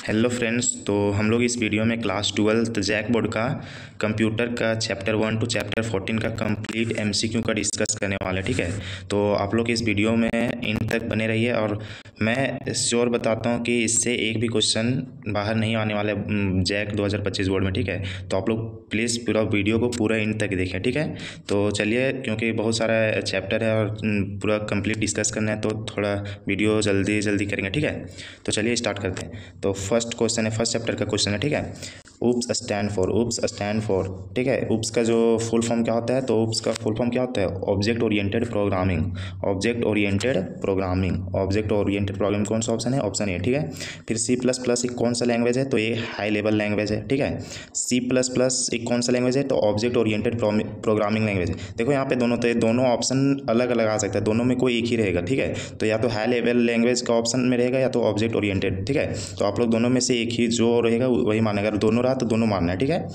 Hello friends, तो हम लोग इस वीडियो में क्लास 12 जैक बोर्ड का कंप्यूटर का चैप्टर 1 टू चैप्टर 14 का कंप्लीट एमसीक्यू का डिस्कस करने वाले हैं। ठीक है, तो आप लोग इस वीडियो में इन तक बने रहिए और मैं श्योर बताता हूँ कि इससे एक भी क्वेश्चन बाहर नहीं आने वाला है जैक 2025 बोर्ड में। ठीक है, तो आप लोग प्लीज़ पूरा वीडियो को पूरा इन तक देखें। ठीक है, तो चलिए, क्योंकि बहुत सारा चैप्टर है और पूरा कंप्लीट डिस्कस करना है, तो थोड़ा वीडियो जल्दी जल्दी करेंगे। ठीक है, तो चलिए स्टार्ट करते हैं। तो फर्स्ट क्वेश्चन है, फर्स्ट चैप्टर का क्वेश्चन है। ठीक है, उप्स स्टैंड फॉर। ठीक है, उप्स का जो फुल फॉर्म क्या होता है, तो उप्स का फुल फॉर्म क्या होता है? Object oriented programming. कौन सा ऑप्शन है? Option A. ठीक है, फिर सी प्लस प्लस एक कौन सा लैंग्वेज है? तो ये हाई लेवल लैंग्वेज है। ठीक है, सी प्लस प्लस एक कौन सा लैंग्वेज है? तो ऑब्जेक्ट ओरिएंटेड प्रोग्रामिंग लैंग्वेज है। देखो यहाँ पे दोनों ऑप्शन अलग अलग आ सकता है, दोनों में कोई एक ही रहेगा। ठीक है, तो या तो हाई लेवल लैंग्वेज का ऑप्शन में रहेगा या तो ऑब्जेक्ट ओरिएंटेड। ठीक है, तो आप लोग दोनों में से एक ही जो रहेगा वही मानेगा, अगर दोनों रहा तो दोनों मानना है। ठीक है,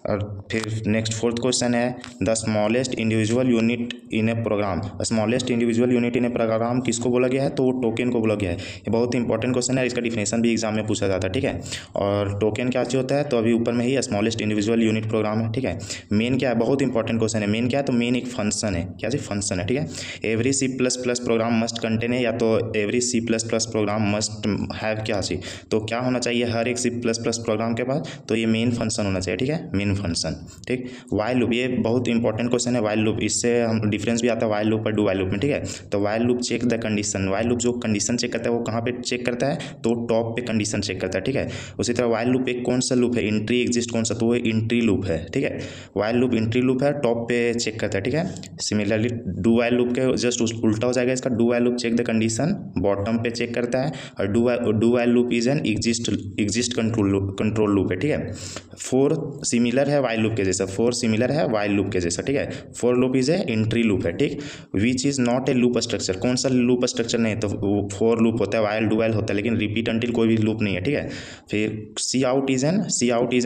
और फिर नेक्स्ट फोर्थ क्वेश्चन है, the smallest individual unit in a program. Smallest individual unit in a program किसको बोला गया है? तो वो टोकन को बोला गया है। ये बहुत इंपॉर्टेंट क्वेश्चन है, इसका डिफिनेशन भी एग्जाम में पूछा जाता है। ठीक है, और टोकन क्या चीज़ होता है? तो अभी ऊपर में ही स्मॉलेस्ट इंडिविजुअल यूनिट प्रोग्राम है। ठीक है, मेन क्या है? बहुत इंपॉर्टेंट क्वेश्चन है। मेन क्या है? तो मेन एक फंक्शन है। क्या चीज? फंक्शन है। ठीक है, every C plus plus program must contain है, या तो every C plus plus program must have क्या चीज? तो क्या होना चाहिए हर एक सी प्लस प्लस प्रोग्राम के पास? तो ये मेन फंक्शन होना चाहिए। ठीक है, मेन फंक्शन। ठीक, वाइल लूप, ये बहुत इंपॉर्टेंट क्वेश्चन है। वाइल लूप, इससे हम डिफरेंस भी आता है वाइल लूप और डू वाइल लूप में। ठीक है, तो while loop check the condition. While loop जो कंडीशन चेक करता है वो कहाँ पे चेक करता है? तो टॉप पे कंडीशन चेक करता है। ठीक है, उसी तरह वाइल लूप एक कौन सा लूप है? एंट्री एग्जिस्ट कौन सा? तो वो एंट्री लूप है। ठीक है, वाइल लूप एंट्री लूप है, टॉप पे चेक करता है। ठीक है, सिमिलरली डू वाइल लूप के जस्ट उल्टा हो जाएगा इसका। Do while loop check the condition, bottom पे चेक करता है, और do while loop is an exit control loop है। ठीक है, फोर सिमिलर है वाइल लूप के जैसा, फोर सिमिलर है वाइल लूप के जैसा। ठीक है, for loop is a entry loop है। ठीक, which is not A loop structure. कौन सा लूप स्ट्रक्चर नहीं है? तो फोर लूप होता है, वाइल डू वाइल होता है, लेकिन रिपीट अंटिल कोई भी लूप नहीं है। ठीक है, फिर सी आउट इज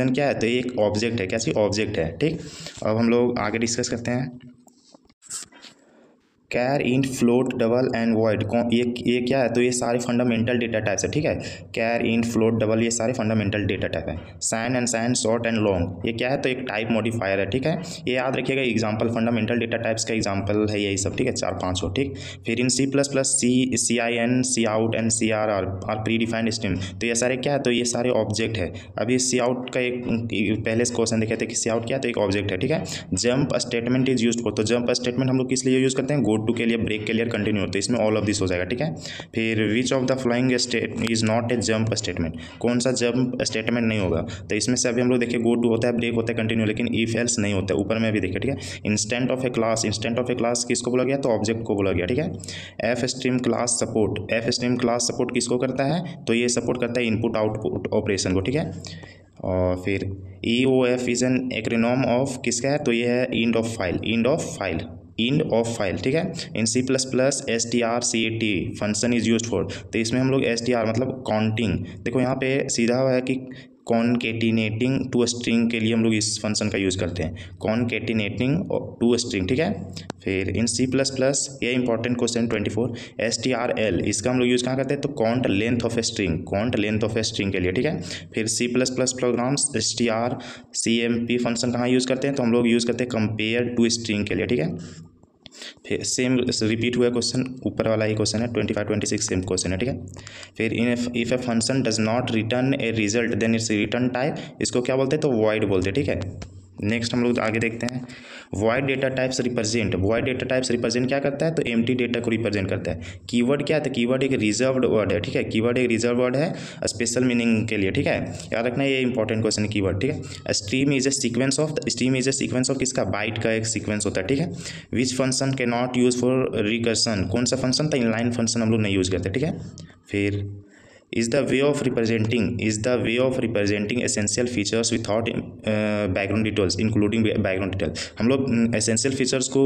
एन क्या है? तो एक ऑब्जेक्ट है। क्या चीज? ऑब्जेक्ट है। ठीक, अब हम लोग आगे डिस्कस करते हैं। Char int float double and void, ये क्या है? तो ये सारे फंडामेंटल डेटा टाइप्स है। ठीक है, कैर इंट फ्लोट डबल ये सारे फंडामेंटल डेटा टाइप है। Sign and sign, short and long, ये क्या है? तो एक टाइप मॉडिफायर है। ठीक है, ये याद रखिएगा, एग्जांपल फंडामेंटल डेटा टाइप्स का एग्जांपल है यही सब। ठीक है, 4-5 हो। ठीक, फिर in C plus plus C I N, C out and C R R predefined stream. तो ये सारे क्या है? तो ये सारे ऑब्जेक्ट है। अभी सी आउट का एक पहले क्वेश्चन देखे थे कि सी आउट क्या है? तो एक ऑब्जेक्ट है। ठीक है, jump statement is used for, तो जंप स्टेटमेंट हम लोग किस लिए यूज करते हैं? गो टू के लिए, ब्रेक के लिए, कंटिन्यू होते हैं, इसमें ऑल ऑफ दिस हो जाएगा। ठीक है, फिर which of the flowing state is not A jump statement, कौन सा जंप स्टेटमेंट नहीं होगा? तो इसमें से अभी हम लोग देखिए, गो टू होता है, ब्रेक होता है, कंटिन्यू, लेकिन इफ एल्स नहीं होता है। ऊपर में भी देखिए। ठीक है, instant of a class, instant of a class किसको बोला गया? तो ऑब्जेक्ट को बोला गया। ठीक है, F stream class support, F stream class support किसको करता है? तो ये सपोर्ट करता है इनपुट आउटपुट ऑपरेशन को। ठीक है, और फिर E O F is an acronym of किसका है? तो ये है end of file, end of file. ठीक है, in C plus plus S T R C A T function is use for, तो इसमें हम लोग एस टी आर मतलब काउंटिंग, देखो यहाँ पे सीधा है कि कॉनकेटिनेटिंग टू स्ट्रिंग के लिए हम लोग इस फंक्शन का यूज़ करते हैं, कॉनकेटिनेटिंग टू स्ट्रिंग। ठीक है, फिर इन सी प्लस प्लस ये important question 24 S T R L, इसका हम लोग यूज़ कहाँ करते हैं? तो count length of a string, count length of a string के लिए। ठीक है, फिर C plus plus programs S T R C M P function कहाँ यूज़ करते हैं? तो हम लोग यूज़ करते हैं कंपेयर टू स्ट्रिंग के लिए। ठीक है, फिर सेम रिपीट हुआ क्वेश्चन, ऊपर वाला ही क्वेश्चन है 25-26 सेम क्वेश्चन है। ठीक है, फिर if a function does not return a result then it's return type, इसको क्या बोलते हैं? तो वॉइड बोलते हैं। ठीक है, नेक्स्ट हम लोग आगे देखते हैं, void data types represent, void data types represent क्या करता है? तो एम्प्टी डेटा को रिप्रेजेंट करता है। कीवर्ड क्या है? तो कीवर्ड एक रिजर्व्ड वर्ड है। ठीक है, कीवर्ड एक रिजर्व वर्ड है स्पेशल मीनिंग के लिए। ठीक है, याद रखना, ये इंपॉर्टेंट क्वेश्चन है कीवर्ड। ठीक है, stream is a sequence of, stream is a sequence of किसका? बाइट का एक सीक्वेंस होता है। ठीक है, विच फंक्शन के नॉट यूज फॉर रिकर्सन, कौन सा फंक्शन था? इनलाइन फंक्शन हम लोग नहीं यूज करते। ठीक है, फिर is the way of representing essential features without background details including background detail। हम लोग essential features को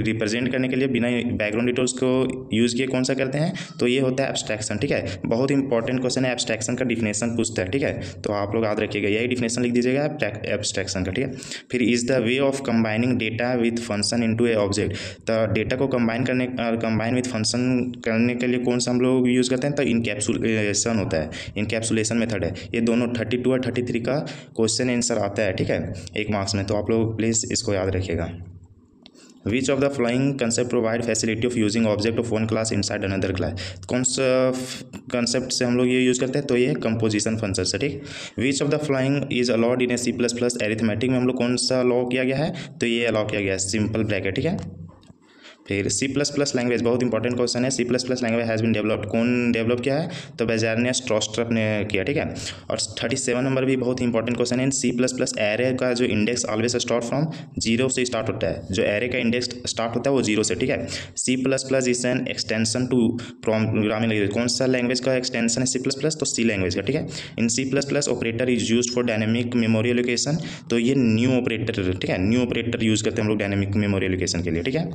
रिप्रेजेंट करने के लिए बिना बैकग्राउंड डिटेल्स को यूज़ किए कौन सा करते हैं? तो ये होता है एब्स्ट्रैक्शन। ठीक है, बहुत इंपॉर्टेंट क्वेश्चन है, एब्स्ट्रैक्शन का डिफिनेशन पूछता है। ठीक है, तो आप लोग याद रखिएगा, यही डिफिनेशन लिख दीजिएगा एब्स्ट्रैक्शन का। ठीक है, फिर is the way of combining data with function into A object, तो डेटा को कंबाइन विथ फंक्शन करने के लिए कौन सा हम लोग यूज़ करते हैं? हैं तो इनकैप्सुलेशन होता है, इनकैप्सुलेशन मेथड है। ये दोनों 32 और 33 का क्वेश्चन आंसर आता है, ठीक है, 1 मार्क्स में। तो आप लोग प्लीज़ इसको याद रखिएगा। विच of the flowing concept provide facility of using object of one class inside another class. कौन सा कंसेप्ट से हम लोग ये यूज़ करते हैं, तो ये कंपोजिशन फंक्शन से, ठीक। विच of the following is allowed in A C++ arithmetic में हम लोग कौन सा अलाउ किया गया है, तो ये अलाउ किया गया है सिंपल ब्रैकेट, ठीक है। फिर C++ लैंग्वेज, बहुत इंपॉर्टेंट क्वेश्चन है। C++ language has been developed, कौन डेवलप किया है, तो बेजार्निया स्ट्रॉस्ट्रप ने किया, ठीक है। और 37 नंबर भी बहुत इंपॉर्टेंट क्वेश्चन है। C++ एरे का जो इंडेक्स ऑलवेज स्टार्ट फ्रॉम 0 से स्टार्ट होता है, जो एरे का इंडेक्स स्टार्ट होता है वो 0 से, ठीक है। C++ is an extension to programming language, कौन सा लैंग्वेज का एक्सटेंशन है C++, तो C लैंग्वेज का, ठीक है। In C++ operator is use for dynamic memory allocation, तो ये न्यू ऑपरेटर, ठीक है, न्यू ऑपरेटर यूज करते हैं हम लोग डायनेमिक मेमोरी एलोकेशन के लिए, ठीक है।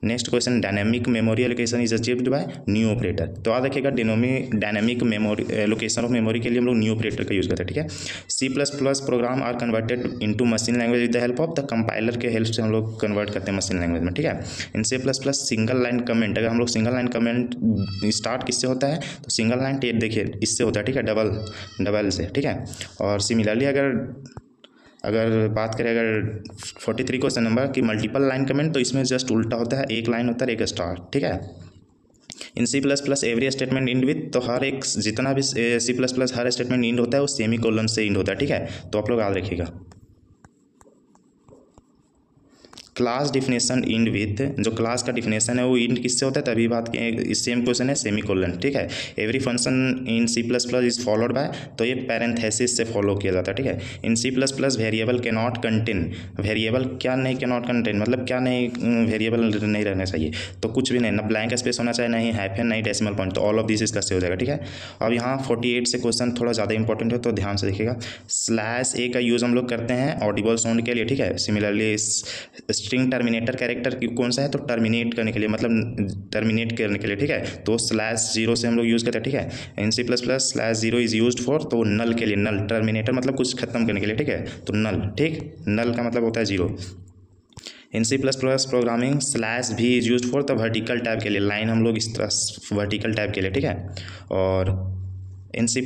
Next question, dynamic memory allocation is achieved by new operator, तो याद रखिएगा dynamic memory allocation of memory के लिए हम लोग न्यू ऑपरेटर का यूज करते हैं, ठीक है। C++ program are converted into machine language with the help of the compiler के हेल्प से हम लोग कन्वर्ट करते हैं मशीन लैंग्वेज में, ठीक है। In C++ single line comment, अगर हम लोग सिंगल लाइन कमेंट स्टार्ट किससे होता है, तो सिंगल लाइन टेप देखिए इससे होता है, ठीक है, डबल से, ठीक है। और सिमिलरली अगर बात करें अगर 43 क्वेश्चन नंबर की मल्टीपल लाइन कमेंट, तो इसमें जस्ट उल्टा होता है, एक लाइन होता है एक स्टार, ठीक है। In C++ every statement end with, तो हर एक जितना भी C++ हर स्टेटमेंट इंड होता है वो सेमीकोलन से इंड होता है, ठीक है। तो आप लोग याद रखिएगा। क्लास डिफिनेशन इंड विथ, जो क्लास का डिफिनेशन है वो इंड किससे होता है, तभी बात की सेम क्वेश्चन है सेमीकोलन, ठीक है। Every function in C++ is followed by, तो ये पैरेंथेसिस से फॉलो किया जाता है, ठीक है। In C++ variable can not contain, variable क्या नहीं कैन नॉट कंटेन मतलब क्या नहीं, वेरिएबल नहीं रहना चाहिए, तो कुछ भी नहीं, ना ब्लैंक स्पेस होना चाहिए, नहीं हाइफन, नहीं डेसिमल पॉइंट, तो ऑल ऑफ दिस इसका से हो जाएगा, ठीक है। अब यहाँ 48 से क्वेश्चन थोड़ा ज़्यादा इंपॉर्टेंट है, तो ध्यान से देखिएगा। /a का यूज़ हम लोग करते हैं ऑडिबल साउंड के लिए, ठीक है। सिमिलरली स्ट्रिंग टर्मिनेटर कैरेक्टर कौन सा है, तो टर्मिनेट करने के लिए, मतलब टर्मिनेट करने के लिए, ठीक है, तो /0 से हम लोग यूज़ करते हैं, ठीक है। In C++ /0 is used for, तो नल के लिए, नल टर्मिनेटर मतलब कुछ खत्म करने के लिए, ठीक है, तो नल, ठीक, नल का मतलब होता है 0। इन C++ programming /v is used for, तो वर्टिकल टाइप के लिए, लाइन हम लोग इस तरह वर्टिकल टाइप के लिए, ठीक है। और इन C++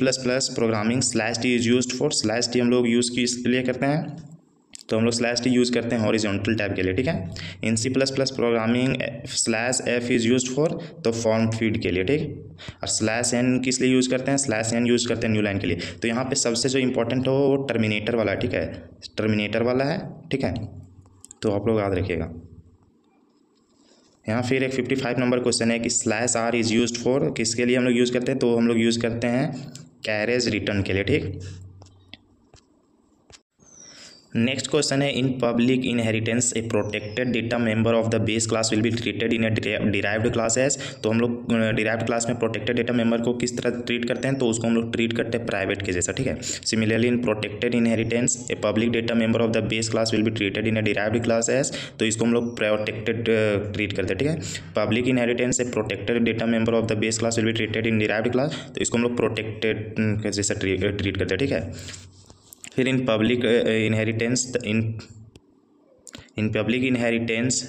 programming /t is used for, /t हम लोग यूज़ किस लिए करते हैं, तो हम लोग /t यूज़ करते हैं हॉरिजॉन्टल टाइप के लिए, ठीक है। In C++ programming /f is used for, तो फॉर्म फीड के लिए, ठीक। और /n किस लिए यूज़ करते हैं, /n यूज़ करते हैं न्यू लाइन के लिए। तो यहाँ पे सबसे जो इंपॉर्टेंट हो वो टर्मिनेटर वाला है, ठीक है, टर्मिनेटर वाला है, ठीक है, तो आप लोग याद रखिएगा। यहाँ फिर एक 55 नंबर क्वेश्चन है कि /r इज़ यूज्ड फॉर, किसके लिए हम लोग यूज़ करते हैं, तो हम लोग यूज़ करते हैं कैरेज रिटर्न के लिए, ठीक। नेक्स्ट क्वेश्चन है, in public inheritance a protected data member of the base class will be treated in a derived class as, तो हम लोग डिराइव्ड क्लास में प्रोटेक्टेड डेटा मेंबर को किस तरह ट्रीट करते हैं, तो उसको हम लोग ट्रीट करते हैं प्राइवेट के जैसा, ठीक है। Similarly in protected inheritance a public data member of the base class will be treated in a derived class as, तो इसको हम लोग प्रोटेक्टेड ट्रीट करते हैं, ठीक है। Public inheritance a protected data member of the base class will be treated in derived class, तो इसको हम लोग प्रोटेक्टेड के जैसा ट्रीट करते हैं, ठीक है। फिर in public inheritance in public inheritance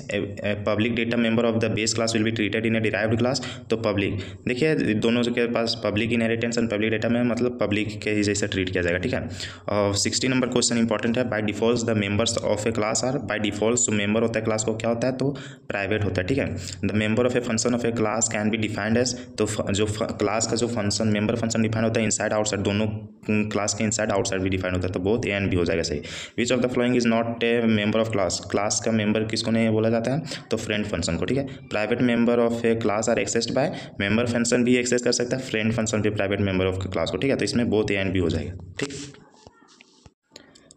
public data member of the base class will be treated in a derived class, तो पब्लिक देखिए दोनों के पास public inheritance and public data में मतलब पब्लिक के ही जैसे ट्रीट किया जाएगा, ठीक है। और 60 नंबर क्वेश्चन इंपॉर्टेंट है, by default the members of a class are, by default जो मेंबर होता है क्लास को क्या होता है, तो प्राइवेट होता है, ठीक है। The member of a function of a class can be defined as, तो जो क्लास का जो फंक्शन मेंबर फंक्शन डिफाइन होता है इनसाइड आउटसाइड, दोनों क्लास के इनसाइड आउटसाइड भी डिफाइन होता है, तो बोथ ए एंड बी हो जाएगा सही। विच of the following is not A member of class, class का मेंबर किसको नहीं बोला जाता है, तो फ्रेंड फंक्शन को, ठीक है। Private member of a class are accessed by, member function भी एक्सेस कर सकता है, फ्रेंड फंक्शन भी प्राइवेट मेंबर ऑफ क्लास को, ठीक है, तो इसमें बोथ ए एंड बी हो जाएगा, ठीक।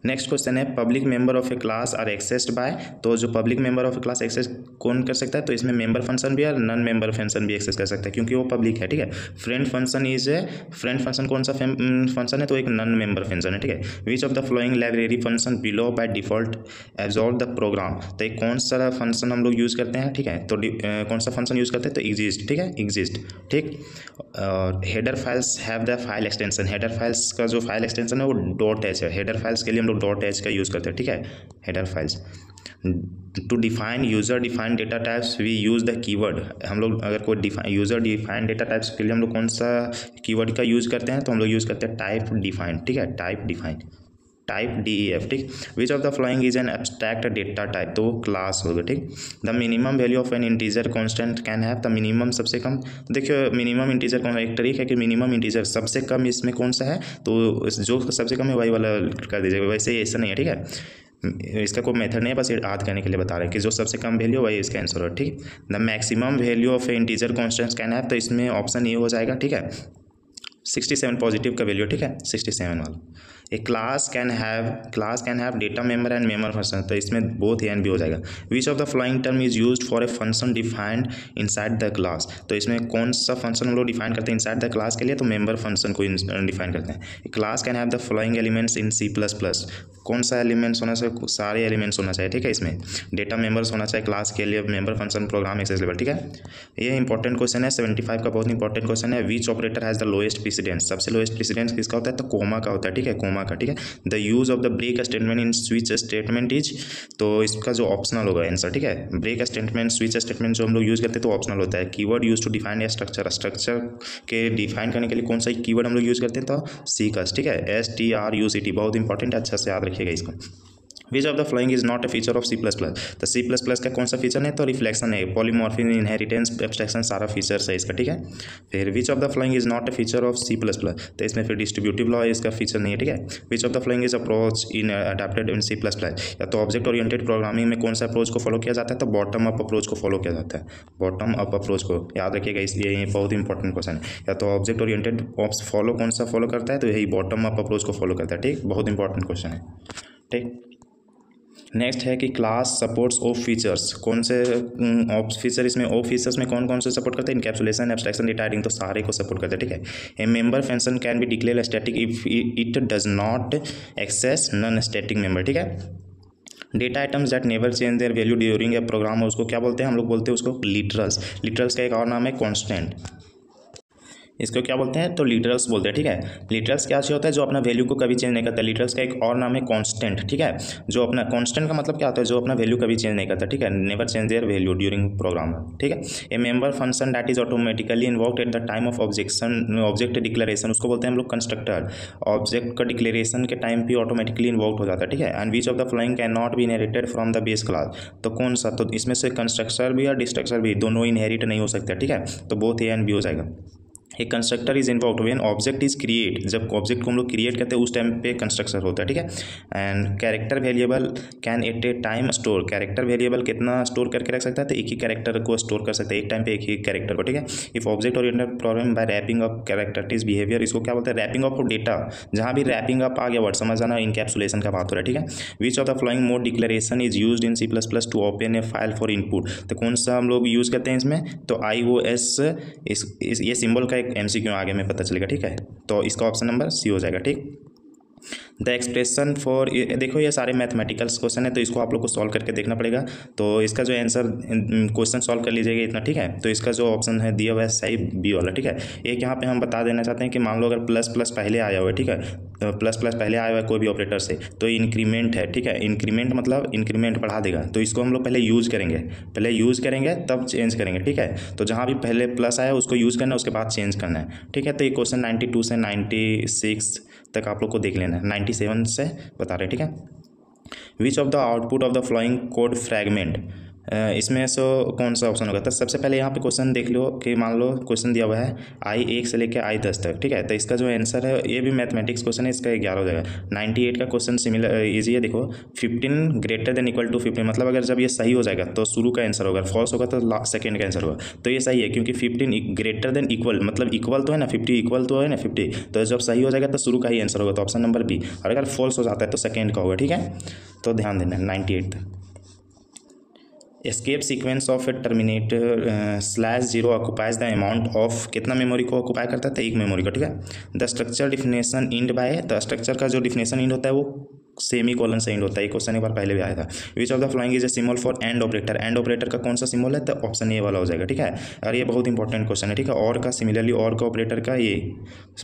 नेक्स्ट क्वेश्चन है, public member of a class are accessed by, तो जो public member of a class access कौन कर सकता है, तो इसमें मेंबर फंक्शन भी और नॉन मेंबर फंक्शन भी एक्सेस कर सकता है, क्योंकि वो पब्लिक है, ठीक है। Friend function is a, friend function कौन सा फंक्शन है, तो एक नॉन मेंबर फंक्शन है, ठीक है। Which of the following library function below by default absorb the program, तो एक कौन सा फंक्शन हम लोग यूज़ करते हैं, ठीक है, तो कौन सा फंक्शन यूज़ करते हैं, तो एग्जिस्ट, ठीक है, एग्जिस्ट, ठीक। Header files have the file extension, header files का जो फाइल एक्सटेंशन है वो .h है, हेडर फाइल्स के लिए हम लोग लोग .h का यूज़ करते हैं, ठीक है, header files. To define user defined data types we use the keyword. हम लोग अगर कोई यूज़र डिफाइंड डेटा टाइप्स के लिए हम लोग कौन सा कीवर्ड का यूज़ करते हैं, तो हम लोग यूज़ करते हैं टाइप डिफाइंड, ठीक है, टाइप डिफाइंड, टाइप DEF, ठीक। विच of the following is an abstract data type, तो क्लास होगा, ठीक। The minimum value of N integer constant can have, the minimum सबसे कम, देखिए मिनिमम इंटीजर कौन, एक ट्रिक है कि मिनिमम इंटीजर सबसे कम इसमें कौन सा है, तो जो सबसे कम है वही वाला कर दीजिएगा, वैसे ऐसा नहीं है, ठीक है, इसका कोई मेथड नहीं है, बस याद करने के लिए बता रहे हैं कि जो सबसे कम वैल्यू वही इसका आंसर हो, ठीक। The maximum value of a integer constant can have, तो इसमें ऑप्शन ये हो जाएगा, ठीक है, 67 पॉजिटिव का वैल्यू, ठीक है, 67 वाला। A class can have data member and member function, तो इसमें बोथ ए एंड बी हो जाएगा। Which of the following term is used for a function defined inside the class, तो इसमें कौन सा फंक्शन हम लोग डिफाइन करते हैं इनसाइड द क्लास के लिए, तो मेंबर फंक्शन को डिफाइन करते हैं। A class can have the following elements in C++, कौन सा एलिमेंट्स होना चाहिए, सारे एलिमेंट्स होना चाहिए, ठीक है, इसमें डेटा मेंबर्स होना चाहिए क्लास के लिए, मेंबर फंक्शन, प्रोग्राम एक्सेसिबल, ठीक है। ये इंपॉर्टेंट क्वेश्चन है, 75 का बहुत इंपॉर्टेंट क्वेश्चन है। Which operator has the lowest precedence, सबसे लोएस्ट प्रेसिडेंस किसका होता है, तो कोमा का होता है, ठीक है, कोमा का, ठीक है। The use of the break statement in switch statement is, तो इसका जो ऑप्शनल होगा आंसर, ठीक है, ब्रेक स्टेटमेंट स्विच स्टेटमेंट जो हम लोग यूज़ करते हैं तो ऑप्शनल होता है। Keyword use to define a structure, structure के डिफाइन करने के लिए कौन सा कीवर्ड हम लोग यूज़ करते हैं, तो सीकस, ठीक है, STRUCT, बहुत इंपॉर्टेंट है, अच्छा से याद रखिएगा इसको। विच of the following is not A feature of C++, तो C++ का कौन सा फीचर है, तो रिफ्लेक्शन है, पॉलीमॉर्फिज्म, इनहेरिटेंस, एब्स्ट्रैक्शन, सारा फीचर्स है इसका, ठीक है। फिर which of the following is not A feature of C++, तो इसमें फिर डिस्ट्रीब्यूटिव लॉ इसका फीचर नहीं है, ठीक है। Which of the following is approach in adapted in C++, या तो ऑब्जेक्ट ओरिएंटेड प्रोग्रामिंग में कौन सा अप्रोच को फॉलो किया जाता है, तो बॉटम अप अप्रोच को फॉलो किया जाता है, बॉटम अप अप्रोच को याद रखिएगा, इसलिए ये बहुत इंपॉर्टेंट क्वेश्चन है। या तो ऑब्जेक्ट ओरिएंटेड फॉलो कौन सा फॉलो करता है, तो यही बॉटम अप अप्रोच को फॉलो करता है, ठीक, बहुत इंपॉर्टेंट क्वेश्चन है, ठीक। नेक्स्ट है कि क्लास सपोर्ट्स ऑफ फीचर्स, कौन से ऑफ फीचर, इसमें ऑफ फीचर्स में कौन कौन से सपोर्ट करते हैं, इनकैप्सुलेशन, एब्स्ट्रैक्शन, डेटा हाइडिंग, तो सारे को सपोर्ट करते हैं, ठीक है। A member function can be declare static if it does not access non static member, ठीक है। Data items that never change their value during a program, उसको क्या बोलते हैं, हम लोग बोलते हैं उसको लिटरल्स। लिटरल्स का एक और नाम है कॉन्स्टेंट, इसको क्या बोलते हैं, तो लिटरल्स बोलते हैं, ठीक है। लिटरल्स क्या होता है, जो अपना वैल्यू को कभी चेंज नहीं करता। लिटरल्स का एक और नाम है कांस्टेंट, ठीक है, जो अपना कांस्टेंट का मतलब क्या होता है, जो अपना वैल्यू कभी चेंज नहीं करता, ठीक है, never change their value during program, ठीक है। A member function that is automatically invoked at the time of object declaration, उसको बोलते हैं हम लोग कंस्ट्रक्टर। ऑब्जेक्ट का डिक्लेरेशन के टाइम पे ऑटोमेटिकली इन्वोक्ड हो जाता है, ठीक है। And which of the following can not be inherited from the base class, तो कौन सा, तो इसमें से कंस्ट्रक्टर भी और डिस्ट्रक्टर भी दोनों इनहेरिट नहीं हो सकते, ठीक है, तो बोथ ए एंड बी हो जाएगा। एक constructor is invoked when object is create, जब ऑब्जेक्ट को हम लोग क्रिएट करते हैं उस टाइम पे कंस्ट्रक्टर होता है, ठीक है। And character variable can at A time store, character variable कितना स्टोर करके रख सकता है, तो एक ही कैरेक्टर को स्टोर कर सकते हैं एक टाइम पे, एक ही कैरेक्टर को, ठीक है। If object oriented program by wrapping up characteristics behaviour, इसको क्या बोलते हैं, रैपिंग अप ऑफ डेटा, जहाँ भी रैपिंग अप आ गया वर्ड समझ जाना, इनकैप्सुलेशन का बात हो रहा है, ठीक है। Which of the following mode declaration is used in C++ to open a file for input, तो कौन सा हम लोग यूज़ करते हैं इसमें, तो IOS, ये सिंबल का एक MCQ आगे पता चलेगा, ठीक है, तो इसका ऑप्शन नंबर C हो जाएगा, ठीक। द एक्सप्रेशन फॉर, देखो ये सारे मैथमेटिकल्स क्वेश्चन है, तो इसको आप लोग को सॉल्व करके देखना पड़ेगा, तो इसका जो आंसर क्वेश्चन सॉल्व कर लीजिएगा इतना, ठीक है। तो इसका जो ऑप्शन है दिया हुआ है सही बी वाला, ठीक है। एक यहाँ पे हम बता देना चाहते हैं कि मान लो अगर प्लस प्लस पहले आया हुआ है, ठीक है, प्लस प्लस पहले आया हुआ है कोई भी ऑपरेटर से, तो इंक्रीमेंट है, ठीक है, इंक्रीमेंट मतलब इंक्रीमेंट बढ़ा देगा, तो इसको हम लोग पहले यूज़ करेंगे तब चेंज करेंगे, ठीक है। तो जहाँ भी पहले प्लस आया उसको यूज़ करना है, उसके बाद चेंज करना है, ठीक है। तो ये क्वेश्चन 92 से 96 तक आप लोग को देख लेना है, 97 से बता रहे हैं, ठीक है। Which of the output of the flowing code fragment, इसमें से कौन सा ऑप्शन होगा, तो सबसे पहले यहाँ पे क्वेश्चन देख लो कि मान लो क्वेश्चन दिया हुआ है I1 से लेकर I10 तक, ठीक है, तो इसका जो आंसर है ये भी मैथमेटिक्स क्वेश्चन है, इसका 11 हो जाएगा। 98 का क्वेश्चन सिमिलर ईजी है, देखो 15 ग्रेटर देन इक्वल टू 15, मतलब अगर जब ये सही हो जाएगा तो शुरू का आंसर होगा, फॉल्स होगा तो सेकेंड का आंसर होगा, तो ये सही है क्योंकि 15 ग्रेटर देन इक्वल, मतलब इक्वल तो है ना 50, इक्वल तो है ना 50, तो जब सही हो जाएगा तो शुरू का ही आंसर होगा, तो ऑप्शन नंबर बी। और अगर फॉल्स हो जाता है तो सेकेंड का होगा, ठीक है, तो ध्यान देना 98 तक। Escape sequence of a terminator /0 occupies the amount of, कितना मेमोरी को ऑक्युपाई करता है, तो एक मेमोरी को, ठीक है। The structure definition end by, the structure का जो डिफिनेशन इंड होता है वो सेमी कोलन से एंड होता है, ये क्वेश्चन एक बार पहले भी आया था। विच of the following is a symbol for and operator, and operator का कौन सा सिंबल है, तो ऑप्शन ए वाला हो जाएगा, ठीक है। और ये बहुत इंपॉर्टेंट क्वेश्चन है, ठीक है। और का सिमिलरली और का ऑपरेटर का ये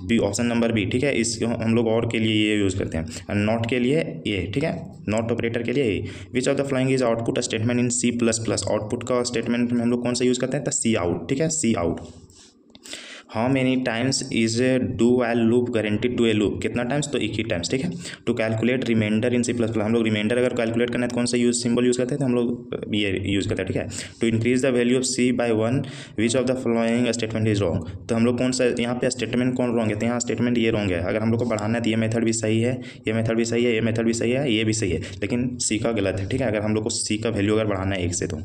बी, ऑप्शन नंबर बी, ठीक है। इस हम लोग और के लिए ये यूज़ करते हैं, नॉट के लिए ये, ठीक है, नॉट ऑपरेटर के लिए ये। Which of the following is output statement in C plus plus, output का स्टेटमेंट में हम लोग कौन सा यूज़ करते हैं, तो सी आउट, ठीक है, C out. How many times is a do while loop guaranteed to a loop, कितना टाइम्स, तो एक ही टाइम्स, ठीक है। To calculate reminder in C plus plus, हम लोग रिमाइंडर अगर कैलकुलेट करना है तो कौन सा सिंबल यूज़ करते हैं, तो हम लोग ये यूज़ करते हैं, ठीक है। To increase the value of C by 1 which of the following statement is wrong, तो हम लोग कौन सा यहाँ पे स्टेटमेंट कौन रॉन्ग है, तो यहाँ स्टेटमेंट ये रॉन्ग है। अगर हम लोग को बढ़ाना है तो ये मेथड भी सही है, ये मेथड भी सही है, ये मेथड भी सही है, ये भी सही है, लेकिन सी का गलत है, ठीक है। अगर हम लोग को सी का वैल्यू अगर बढ़ाना है 1 से, तो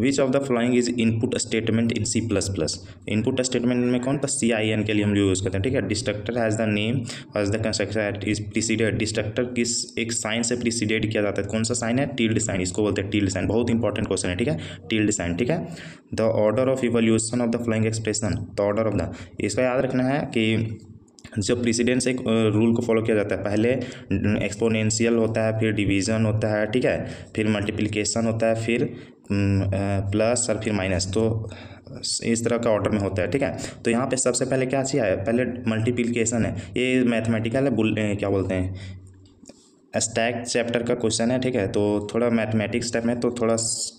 which of the following is input statement in C plus plus, input statement में कौन, तो सी आई एन के लिए हम यूज़ करते हैं, ठीक है। Destructor has the name as the constructor is preceded, destructor किस एक साइन से प्रीसीडेड किया जाता है, कौन सा साइन है, टिल्ड साइन, इसको बोलते हैं टिल्ड साइन, बहुत इंपॉर्टेंट क्वेश्चन है, ठीक है, टिल्ड साइन, ठीक है। The order of evolution of the following expression, the order of the, इसका याद रखना है कि जब प्रेसिडेंस एक रूल को फॉलो किया जाता है, पहले एक्सपोनेंशियल होता है, फिर डिवीज़न होता है, ठीक है, फिर मल्टीप्लिकेशन होता है, फिर प्लस और फिर माइनस, तो इस तरह का ऑर्डर में होता है, ठीक है। तो यहाँ पे सबसे पहले क्या चीज़ है, पहले मल्टीप्लिकेशन है, ये मैथमेटिकल है, क्या बोलते हैं, स्टैक चैप्टर का क्वेश्चन है, ठीक है। तो थोड़ा मैथमेटिक्स टाइप में तो थोड़ा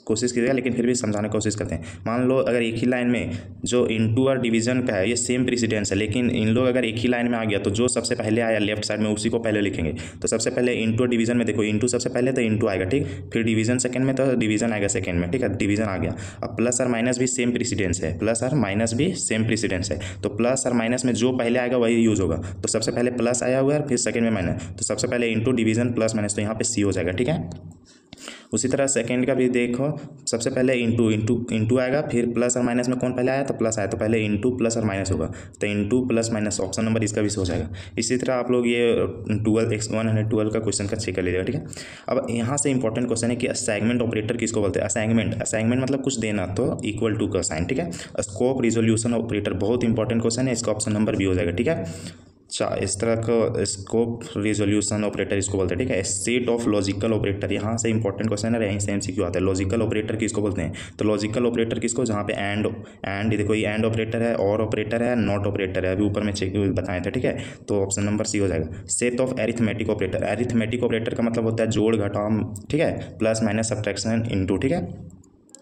कोशिश कीजिएगा, लेकिन फिर भी समझाने की कोशिश करते हैं। मान लो अगर एक ही लाइन में जो इनटू और डिवीजन का है, ये सेम प्रेसिडेंस है, लेकिन इन लोग अगर एक ही लाइन में आ गया तो जो सबसे पहले आया लेफ्ट साइड में उसी को पहले लिखेंगे। तो सबसे पहले इंटू डिवीजन में देखो, इंटू सबसे पहले तो इंटू आएगा, ठीक, फिर डिवीजन सेकंड में तो डिवीजन आएगा सेकंड में, ठीक है, डिवीजन आ गया। अब प्लस और माइनस भी सेम प्रेसिडेंस है, प्लस और माइनस भी सेम प्रेसिडेंस है, तो प्लस और माइनस में जो पहले आएगा वही यूज़ होगा। तो सबसे पहले प्लस आया हुआ है, फिर सेकंड में माइनस, तो सबसे पहले इंटू डिवीजन प्लस माइनस, तो यहाँ पे सी हो जाएगा, ठीक है। उसी तरह सेकंड का भी देखो, सबसे पहले इंटू इंटू इंटू आएगा, फिर प्लस और माइनस में कौन पहले आया, तो प्लस आया, तो पहले इंटू प्लस और माइनस होगा, तो into plus minus, option number इसका भी हो जाएगा। इसी तरह आप लोग ये 112 का क्वेश्चन का चेक कर लीजिएगा, ठीक है। अब यहाँ से इंपॉर्टेंट क्वेश्चन है कि असाइनमेंट ऑपरेटर किसको बोलते हैं, असाइनमेंट मतलब कुछ देना, तो इक्वल टू का साइन, ठीक है। स्कोप रिजोल्यूशन ऑपरेटर बहुत इंपॉर्टेंट क्वेश्चन है, इसका ऑप्शन नंबर भी हो जाएगा, ठीक है। इस तरह का स्कोप रिजोल्यूशन ऑपरेटर इसको बोलते हैं, ठीक है। सेट ऑफ लॉजिकल ऑपरेटर, यहाँ से इंपॉर्टेंट क्वेश्चन है, यहीं से एमसीक्यू आता है। लॉजिकल ऑपरेटर किसको बोलते हैं, तो लॉजिकल ऑपरेटर किसको, जहाँ पे एंड देखो, ये एंड ऑपरेटर है, और ऑपरेटर है, नॉट ऑपरेटर है, अभी ऊपर में चेक बताए थे, ठीक है। तो ऑप्शन नंबर सी हो जाएगा। Set of arithmetic operator, arithmetic operator का मतलब होता है जोड़ घटाव, ठीक है, प्लस माइनस सब्ट्रैक्शन इनटू, ठीक है।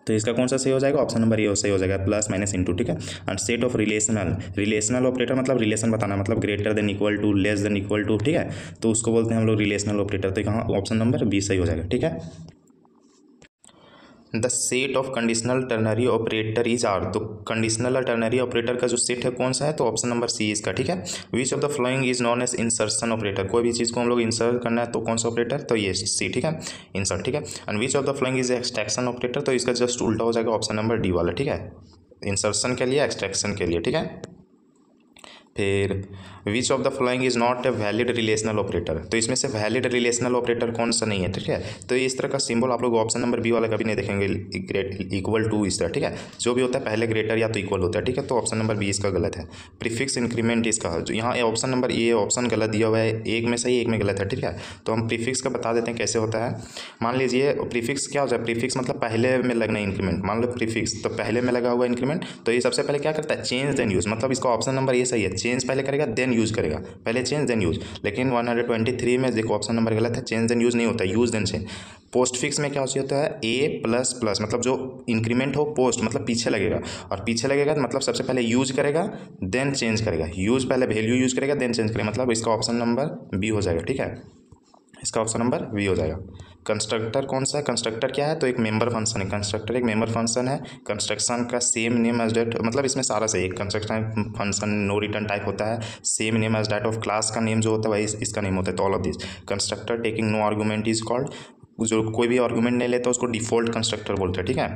तो इसका कौन सा सही हो जाएगा, ऑप्शन नंबर ये सही हो जाएगा, प्लस माइनस इंटू, ठीक है। And set of relational operator मतलब रिलेशन बताना, मतलब greater than equal to, less than equal to, ठीक है, तो उसको बोलते हैं हम लोग रिलेशनल ऑपरेटर। तो यहाँ ऑप्शन नंबर बी सही हो जाएगा, ठीक है। The set of conditional ternary operator is are, तो कंडीशनल और टर्नरी ऑपरेटर का जो सेट है कौन सा है, तो ऑप्शन नंबर सी इसका, ठीक है। Which of the following is known as insertion operator, कोई भी चीज़ को हम लोग इंसर्ट करना है तो कौन सा ऑपरेटर, तो ये सी, ठीक है, इंसर्ट, ठीक है। And which of the following is extraction operator, तो इसका जस्ट उल्टा हो जाएगा, ऑप्शन नंबर डी वाला, ठीक है, इंसर्शन के लिए, एक्सट्रैक्शन के लिए, ठीक है। फिर which of the following is not a valid relational operator, तो इसमें से वैलिड रिलेशनल ऑपरेटर कौन सा नहीं है, ठीक है। तो इस तरह का सिंबल आप लोग ऑप्शन नंबर बी वाला कभी नहीं देखेंगे, इक्वल टू इस तरह, ठीक है। जो भी होता है पहले ग्रेटर या तो इक्वल होता है, ठीक है, तो ऑप्शन नंबर बी इसका गलत है। प्रीफिक्स इंक्रीमेंट इसका, जो यहाँ ऑप्शन नंबर ये ऑप्शन गलत दिया हुआ है, एक में सही एक में गलत है, ठीक है। तो हम प्रीफिक्स का बता देते हैं कैसे होता है। मान लीजिए प्रीफिक्स क्या होता है, प्रीफिक्स मतलब पहले में लगना इंक्रीमेंट, मान लो प्रीफिक्स तो पहले में लगा हुआ इंक्रीमेंट, तो ये सबसे पहले क्या करता है, चेंज देन यूज, मतलब इसका ऑप्शन नंबर ये सही है, चेंज पहले करेगा देन यूज करेगा, पहले चेंज देन यूज। लेकिन 123 में देखो ऑप्शन नंबर गलत है, चेंज देन यूज नहीं होता, use then change. Postfix में क्या होता है, ए प्लस प्लस, मतलब जो इंक्रीमेंट हो पोस्ट मतलब पीछे लगेगा, और पीछे लगेगा मतलब सबसे पहले यूज करेगा देन चेंज करेगा, यूज पहले वैल्यू यूज करेगा देन चेंज करेगा, मतलब इसका ऑप्शन नंबर बी हो जाएगा, ठीक है, इसका ऑप्शन नंबर बी हो जाएगा। कंस्ट्रक्टर कौन सा है, कंस्ट्रक्टर क्या है, तो एक मेंबर फंक्शन है, कंस्ट्रक्टर एक मेंबर फंक्शन है। कंस्ट्रक्शन का सेम नेम एज डेट, मतलब इसमें सारा सही है, construction function no return type होता है, same name as that of class का नेम जो होता है वही इसका नेम होता है, तो all of this. Constructor taking no argument is called, जो कोई भी आर्गूमेंट नहीं लेता उसको डिफॉल्ट कंस्ट्रक्टर बोलते हैं, ठीक है।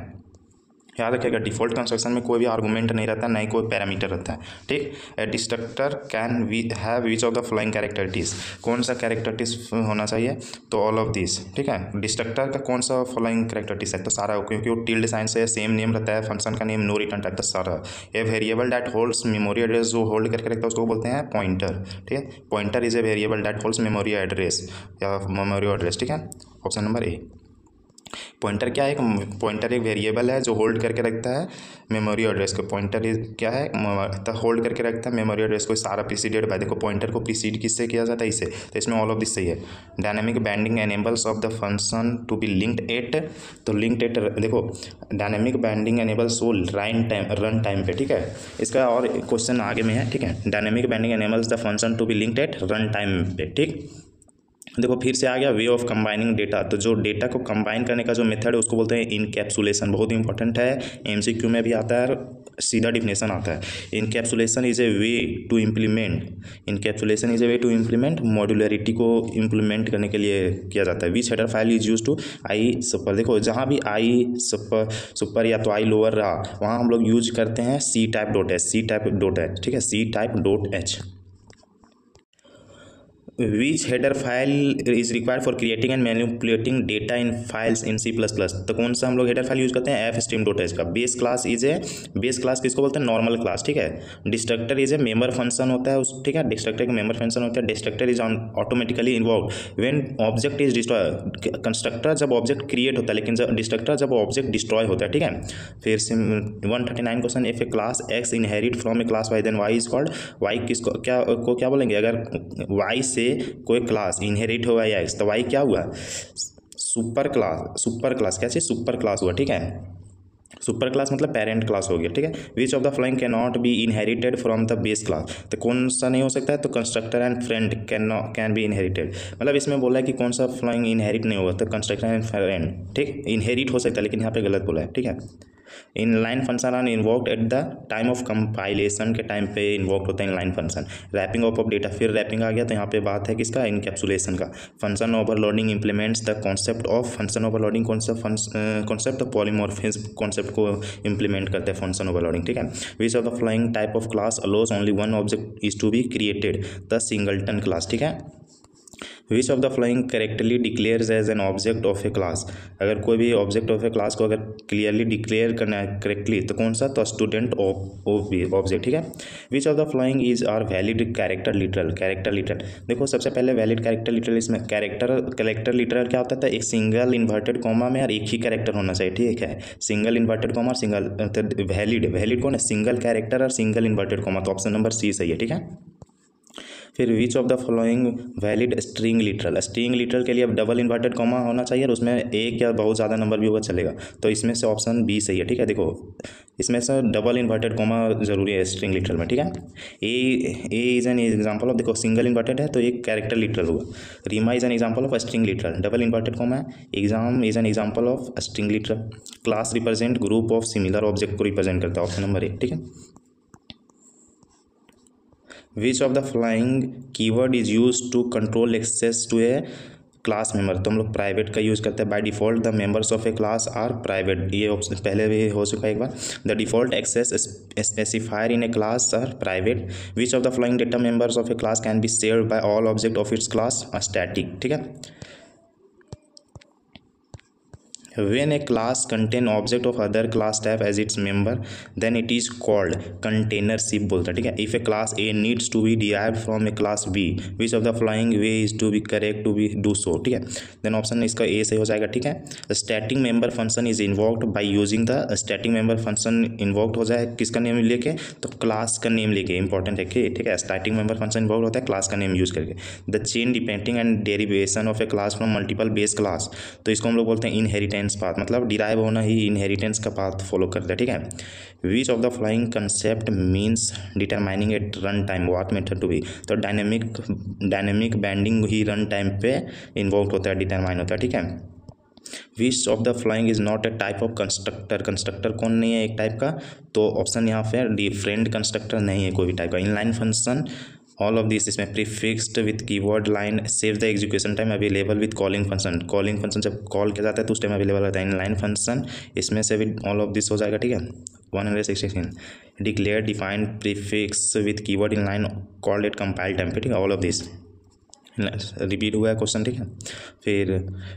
याद रखिएगा डिफ़ॉल्ट कंस्ट्रक्शन में कोई भी आर्गूमेंट नहीं रहता, ना ही कोई पैरामीटर रहता है, ठीक। A destructor can we have which of the following characteristics, कौन सा कैरेक्टरिटीज होना चाहिए, तो ऑल ऑफ दिस, ठीक है। डिस्ट्रक्टर का कौन सा फॉलोइंग कैरेक्टरिटीज है, तो सारा, क्योंकि वो टिल्ड साइन से सेम नेम रहता है, फंक्शन का नेम नो रिटर्न टाइप, तो सारा। A variable that holds memory address, जो होल्ड करके रखता है उसको बोलते हैं पॉइंटर, ठीक है। Pointer is a variable that holds memory address या मेमोरी एड्रेस, ठीक है। ऑप्शन नंबर ए। पॉइंटर क्या है, पॉइंटर एक वेरिएबल है जो होल्ड करके रखता है मेमोरी एड्रेस को। पॉइंटर क्या है, तो होल्ड करके रखता है मेमोरी एड्रेस को, सारा प्रीसीडेड बाय, देखो पॉइंटर को प्रीसीड किससे किया जाता है, इससे, तो इसमें ऑल ऑफ दिस सही है। Dynamic binding enables of the function to be linked at, तो लिंक्ड एट, देखो डायनेमिक बैंडिंग एनेबल्स वो रन टाइम पे, ठीक है। इसका और क्वेश्चन आगे में है, ठीक है। Dynamic binding enables the function to be linked at run time पे, ठीक। देखो फिर से आ गया वे ऑफ कंबाइनिंग डेटा, तो जो डेटा को कंबाइन करने का जो मेथड है उसको बोलते हैं इनकैप्सुलेशन, बहुत इंपॉर्टेंट है, एमसीक्यू में भी आता है, सीधा डिफिनेशन आता है। Encapsulation is a way to implement modularity को इम्प्लीमेंट करने के लिए किया जाता है। Which header file is use to I super, देखो जहाँ भी आई सुपर या तो आई लोअर रहा वहाँ हम लोग यूज करते हैं सी टाइप डॉट एच, ठीक है, C type dot H. Which header file is required for creating and manipulating data in files in C++, तो कौन सा हम लोग हेडर फाइल यूज करते हैं, fstream.h का। बेस क्लास किसको बोलते हैं, नॉर्मल क्लास, ठीक है। Destructor is a member function होता है उस, ठीक है, डिस्ट्रक्टर का मेंबर फंक्शन होता है। Destructor is automatically involve when object is destroy, constructor जब ऑब्जेक्ट क्रिएट होता है, लेकिन जब डिस्ट्रक्टर जब ऑब्जेक्ट डिस्ट्रॉय होता है, ठीक है। फिर 139 question, if a class x inherit from a class y then y is called, y किसको क्या बोलेंगे, अगर y से कोई क्लास इनहेरिट हुआ या एक्स, तो वाई क्या हुआ, सुपर क्लास क्या चाहिए, सुपर क्लास हुआ, ठीक है। सुपर क्लास मतलब पेरेंट क्लास हो गया, ठीक है। Which of the following can not be inherited from the base class, तो कौन सा नहीं हो सकता है, तो constructor and friend can be inherited, मतलब इसमें बोला है कि कौन सा फॉलोइंग इनहेरिट नहीं होगा, तो कंस्ट्रक्टर एंड फ्रेंड, ठीक। इनहेरिट हो सकता है लेकिन यहाँ पे गलत बोला है, ठीक है। Inline function are invoked at the time of compilation के टाइम पे इन्वोक्ड होता है inline function. Wrapping of data, फिर रैपिंग आ गया, तो यहाँ पे बात है किसका, इनकैप्सुलेशन का। Function overloading implements the concept of, function overloading concept of polymorphism concept को इंप्लीमेंट करते हैं फंक्शन ओवरलोडिंग, ठीक है। Which of the following type of class allows only one object is to be created, the singleton class, ठीक है। Which of the following correctly declares as an object of a class, अगर कोई भी object of a class को अगर clearly declare करना है correctly, तो कौन सा, तो स्टूडेंट ऑफ ऑब्जेक्ट, ठीक है। Which of the following is are valid character literal, देखो सबसे पहले वैलिड कैरेक्टर लिटरल, इसमें कैरेक्टर लिटरल क्या होता है, एक सिंगल इन्वर्टेड कॉमा में और एक ही कैरेक्टर होना चाहिए, ठीक है। सिंगल इन्वर्टेड कॉमा और सिंगल, तो वैलिड कौन है, सिंगल कैरेक्टर और सिंगल इन्वर्टेड कॉमा, तो ऑप्शन नंबर सी सही है, ठीक है। फिर which of the following valid string literal के लिए अब डबल इन्वर्टेड कॉमा होना चाहिए और उसमें एक या बहुत ज़्यादा नंबर भी होगा चलेगा, तो इसमें से ऑप्शन बी सही है, ठीक है। देखो इसमें से डबल इन्वर्टेड कॉमा जरूरी है स्ट्रिंग लिटरल में, ठीक है। A is an example of, देखो सिंगल इन्वर्टेड है तो एक कैरेक्टर लिटरल हुआ। Reema is an example of string literal, double inverted comma है। Exam is an example of string literal. Class represent group of similar object को represent करता है, option number A, ठीक है। Which of the following keyword is use to control access to a class member, तो हम लोग private का use करते हैं। By default the members of a class are private, ये ऑप्शन पहले भी हो चुका है एक बार। The default access specifier in a class are private. Which of the following data members of a class can be shared by all object of its class, static, ठीक है। When a class contain object of other class type as its member, then it is called containership बोलता है, ठीक है। If a class A needs to be derived from a class B, which of the following way is to be correct to be do so, ठीक है। Then option इसका A से हो जाएगा, ठीक है। Static member function is invoked by using the static member function invoked हो जाए किसका नेम लेके, तो क्लास का नेम लेके, इंपॉर्टेंट है कि, ठीक है। स्टैटिक मेंबर फंक्शन इन्वॉल्व होता है क्लास का नेम यूज करके। The chain depending and derivation of a class from multiple base class, तो इसको हम लोग बोलते हैं इनहेरिटेंस पाथ, मतलब डिराइव होना ही इनहेरिटेंस का पाथ फॉलो करता है, ठीक है। Which of the following concept means determining at run time what method to be, तो डायनेमिक बैंडिंग ही रन टाइम पे इन्वॉल्व होता है, डिटरमाइन होता है, ठीक है। Which of the following is not a type of constructor कौन नहीं है एक टाइप का, तो ऑप्शन यहाँ पे डिफरेंट कंस्ट्रक्टर नहीं है कोई भी टाइप का। Inline function all of this इसमें prefixed with keyword line save the execution time available with calling function जब कॉल किया जाता है तो उस टाइम अवेलेबल रहता है इन लाइन फंक्शन, इसमें से भी ऑल ऑफ दिस हो जाएगा। ठीक है, 116 declare defined prefix with keyword in line called eight compile time पे। ठीक है, ऑल ऑफ दिस रिपीट हुआ है क्वेश्चन। ठीक है, फिर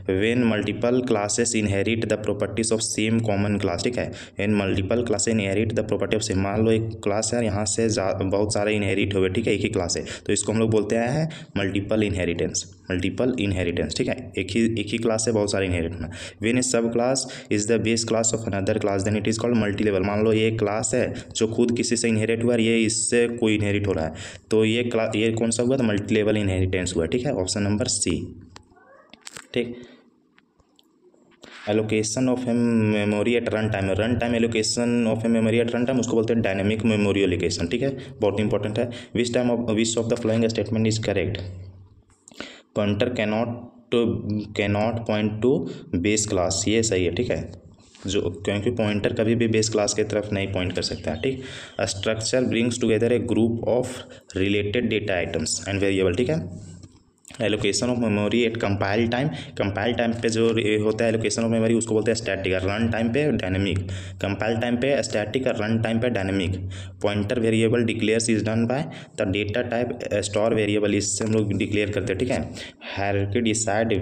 when multiple classes inherit the properties of same common class. ठीक है, when multiple classes inherit the property of same, मान लो एक क्लास है यहाँ से बहुत सारे इनहेरिट हुए। ठीक है, एक ही क्लास है तो इसको हम लोग बोलते हैं मल्टीपल इनहेरिटेंस। मल्टीपल इनहेरिटेंस, ठीक है, एक ही क्लास से बहुत सारे इनहेरिट होना। When a sub class is the base class of another class then it is called multi level. मान लो ये क्लास है जो खुद किसी से इनहेरिट हुआ है, ये इससे कोई इनहेरिट हो रहा है तो ये कौन सा हुआ, तो मल्टी लेवल इनहेरिटेंस हुआ। ठीक है, ऑप्शन नंबर सी। ठीक, allocation of a memory at run time allocation of a memory at run time उसको बोलते हैं डायनेमिक मेमोरी एलोकेशन। ठीक है, बहुत इंपॉर्टेंट है। Which of the following statement is correct. Pointer cannot point two base class, ये सही है। ठीक है, जो क्योंकि पॉइंटर कभी भी बेस क्लास की तरफ नहीं पॉइंट कर सकता है। ठीक, structure brings together A group of related data items and variable. ठीक है, allocation of memory eight compile time पे जो होता है एलोकेशन ऑफ मेमोरी उसको बोलते हैं स्टैटिक, रन टाइम पे डायनेमिक। कंपाइल टाइम पे स्टैटिक और रन टाइम पे dynamic. Pointer variable declares is done by the data type store variable, इससे हम लोग डिक्लेयर करते हैं। ठीक है, हायरार्की डिसाइड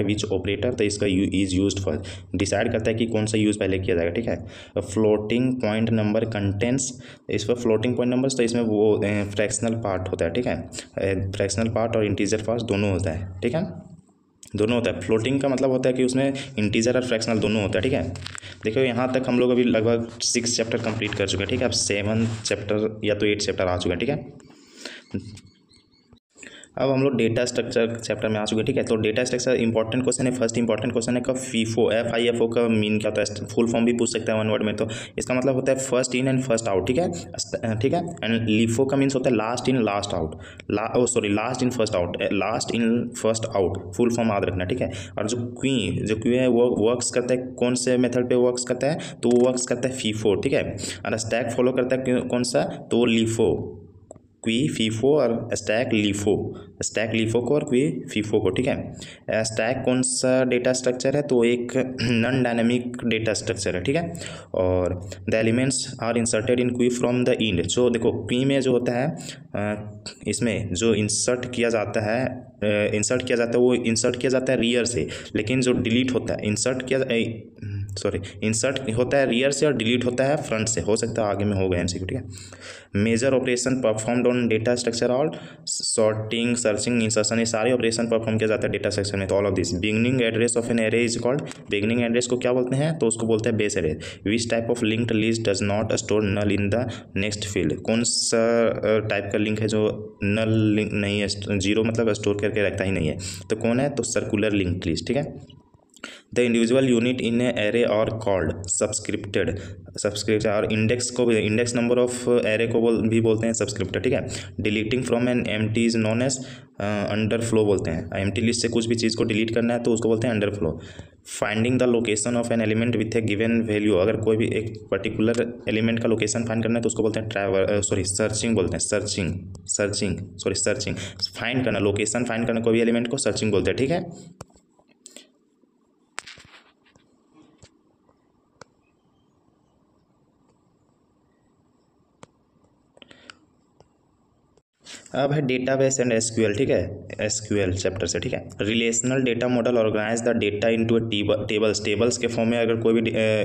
विच ऑपरेटर तो इसका इज यूज्ड फॉर, डिसाइड करता है कि कौन सा यूज़ पहले किया जाएगा। ठीक है, फ्लोटिंग पॉइंट नंबर कंटेंट्स, इस पर फ्लोटिंग पॉइंट नंबर्स तो इसमें वो फ्रैक्शनल पार्ट होता है। ठीक है, फ्रैक्शनल पार्ट और इंटीजर पार्ट दोनों होता है। ठीक है, दोनों होता है। फ्लोटिंग का मतलब होता है कि उसमें इंटीजर और फ्रैक्शनल दोनों होता है। ठीक है, देखो यहाँ तक हम लोग अभी लगभग 6 चैप्टर कंप्लीट कर चुके हैं। ठीक है, अब 7 चैप्टर या तो 8 चैप्टर आ चुके हैं। ठीक है, अब हम लोग डेटा स्ट्रक्चर चैप्टर में आ चुके हैं। ठीक है, तो डेटा स्ट्रक्चर इंपॉर्टेंट क्वेश्चन है। फर्स्ट इंपॉर्टेंट क्वेश्चन है का FIFO, FIFO का मीन क्या होता है, फुल फॉर्म भी पूछ सकता है 1 वर्ड में। तो इसका मतलब होता है first in and first out. ठीक है, ठीक है, एंड LIFO का मीन्स होता है last in last out, last in first out, last in first out, full form याद रखना। ठीक है, और जो क्यू है वो वर्क्स करता है कौन से मेथड पे वर्क्स करता है, तो वो वर्क्स करता है FIFO। ठीक है, और स्टैक फॉलो करता है कौन सा, तो LIFO, क्वी फीफो और स्टैक लीफो को और क्वी फीफो को। ठीक है, स्टैक कौन सा डेटा स्ट्रक्चर है, तो एक नॉन डायनेमिक डेटा स्ट्रक्चर है। ठीक है, और the elements are inserted in queue from the end. जो देखो क्वी में जो होता है इसमें जो इंसर्ट किया जाता है वो इंसर्ट किया जाता है रियर से, लेकिन जो डिलीट होता है इंसर्ट होता है रियर से और डिलीट होता है फ्रंट से। हो सकता है आगे में हो गया MCQ। ठीक है, major operation performed on data structure और सॉर्टिंग, सर्चिंग, इंसर्शन, ये सारे ऑपरेशन परफॉर्म किया जाता है डेटा स्ट्रक्चर में। तो all of this beginning address of an array is called, beginning address को क्या बोलते हैं, तो उसको बोलते हैं base array. Which type of linked list does not store null in the next field, कौन सा टाइप का लिंक है जो नल लिंक नहीं है, जीरो मतलब स्टोर करके रखता ही नहीं है, तो कौन है, तो सर्कुलर लिंक लिस्ट। ठीक है, the individual unit in array और कॉल्ड सब्सक्रिप्टेड और इंडेक्स नंबर ऑफ एरे को भी बोलते हैं सब्सक्रिप्टेड। ठीक है, deleting from an empty is known as underflow बोलते हैं। एम्प्टी लिस्ट से कुछ भी चीज़ को डिलीट करना है तो उसको बोलते हैं underflow. Finding the location of an element with A given value, अगर कोई भी एक पर्टिकुलर एलिमेंट का लोकेशन फाइंड करना है तो उसको बोलते हैं सर्चिंग बोलते हैं। सर्चिंग फाइंड करना, लोकेशन फाइंड करना कोई भी एलिमेंट को सर्चिंग बोलते हैं। ठीक है, अब है डेटाबेस एंड एसक्यूएल। ठीक है, एसक्यूएल चैप्टर से। ठीक है, relational data model organize the data into tables के फॉर्म में अगर कोई भी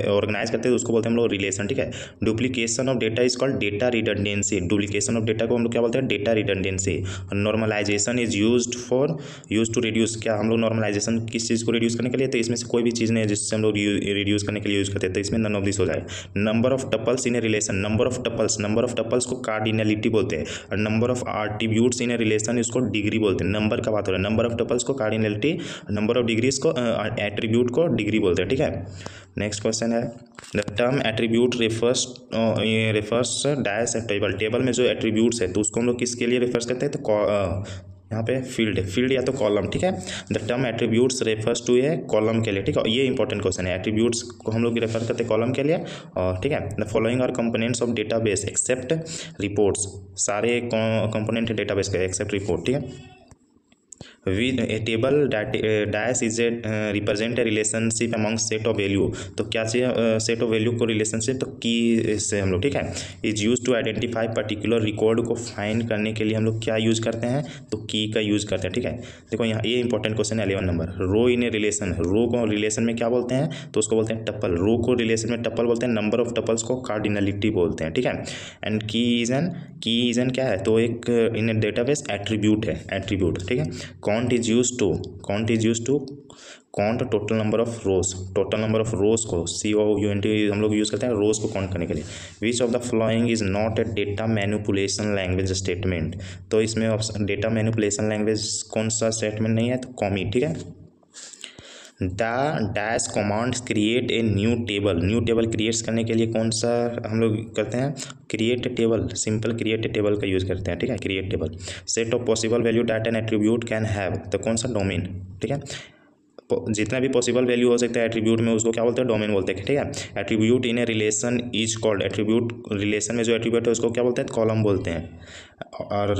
ऑर्गेनाइज करते हैं तो उसको बोलते हैं हम लोग रिलेशन। ठीक है, duplication of data is called data redundancy, duplication of data को हम लोग क्या बोलते हैं, data redundancy. Normalization is use to reduce, क्या हम लोग नॉर्मलाइजेशन किस चीज़ को रिड्यूस करने के लिए, तो इसमें से कोई भी चीज़ नहीं है जिससे हम लोग रिड्यूस करने के लिए यूज करते हैं, तो इसमें नन ऑफ दिस हो जाएगा। Number of tuples in a relation, number of tuples को कार्डिनलिटी बोलते हैं, और number of attributes in a relation इसको डिग्री बोलते हैं। नंबर का बात हो रहा है, नंबर ऑफ टपल्स को कार्डिनलिटी, नंबर ऑफ डिग्रीज को एट्रीब्यूट को डिग्री बोलते हैं। ठीक है, नेक्स्ट क्वेश्चन है the term attribute refers dash table, table में जो एट्रीब्यूट्स है तो उसको हम लोग किसके लिए रेफर्स करते हैं, तो यहाँ पे फील्ड या तो कॉलम, ठीक है। The term attributes refers to a column के लिए, ठीक है। ये इंपॉर्टेंट क्वेश्चन है, एट्रीब्यूट्स को हम लोग रेफर करते हैं कॉलम के लिए, और ठीक है। The following are components of database except reports, सारे कंपोनेंट डेटाबेस के एक्सेप्ट रिपोर्ट, ठीक है। with a table that dash is a represent a relationship among set of value, तो क्या चाहिए सेट ऑफ वैल्यू को रिलेशनशिप, तो की से हम लोग, ठीक है। Is use to identify particular record को फाइंड करने के लिए हम लोग क्या यूज करते हैं, तो की का यूज करते हैं, ठीक है। देखो यहाँ ये इंपॉर्टेंट क्वेश्चन है 11 number. Row in a relation, रो को रिलेशन में क्या बोलते हैं, तो उसको बोलते हैं टप्पल। रो को रिलेशन में टप्पल बोलते हैं, नंबर ऑफ टप्पल्स को कार्डिनलिटी बोलते हैं, ठीक है। एंड की इज एन क्या है, तो एक इन डेटाबेस एट्रीब्यूट है, एट्रीब्यूट, ठीक है। Count is use to count total number of rows, total number of rows को COUNT हम लोग यूज करते हैं रोज को काउंट करने के लिए। विच of the following is not A data manipulation language statement, तो इसमें डेटा मैनिपुलेशन लैंग्वेज कौन सा स्टेटमेंट नहीं है, तो कॉमी, ठीक है। The dash commands create a new table creates करने के लिए कौन सा हम लोग करते हैं, create table, simple create table का यूज़ करते हैं, ठीक है। Create table. Set of possible value that N attribute can have, तो कौन सा, डोमेन, ठीक है। जितना भी पॉसिबल वैल्यू हो सकता है एट्रीब्यूट में, उसको क्या बोलते हैं, डोमेन बोलते हैं, ठीक है। Attribute in a relation is called, attribute relation में जो एट्रीब्यूट है उसको क्या बोलते हैं, कॉलम बोलते हैं। और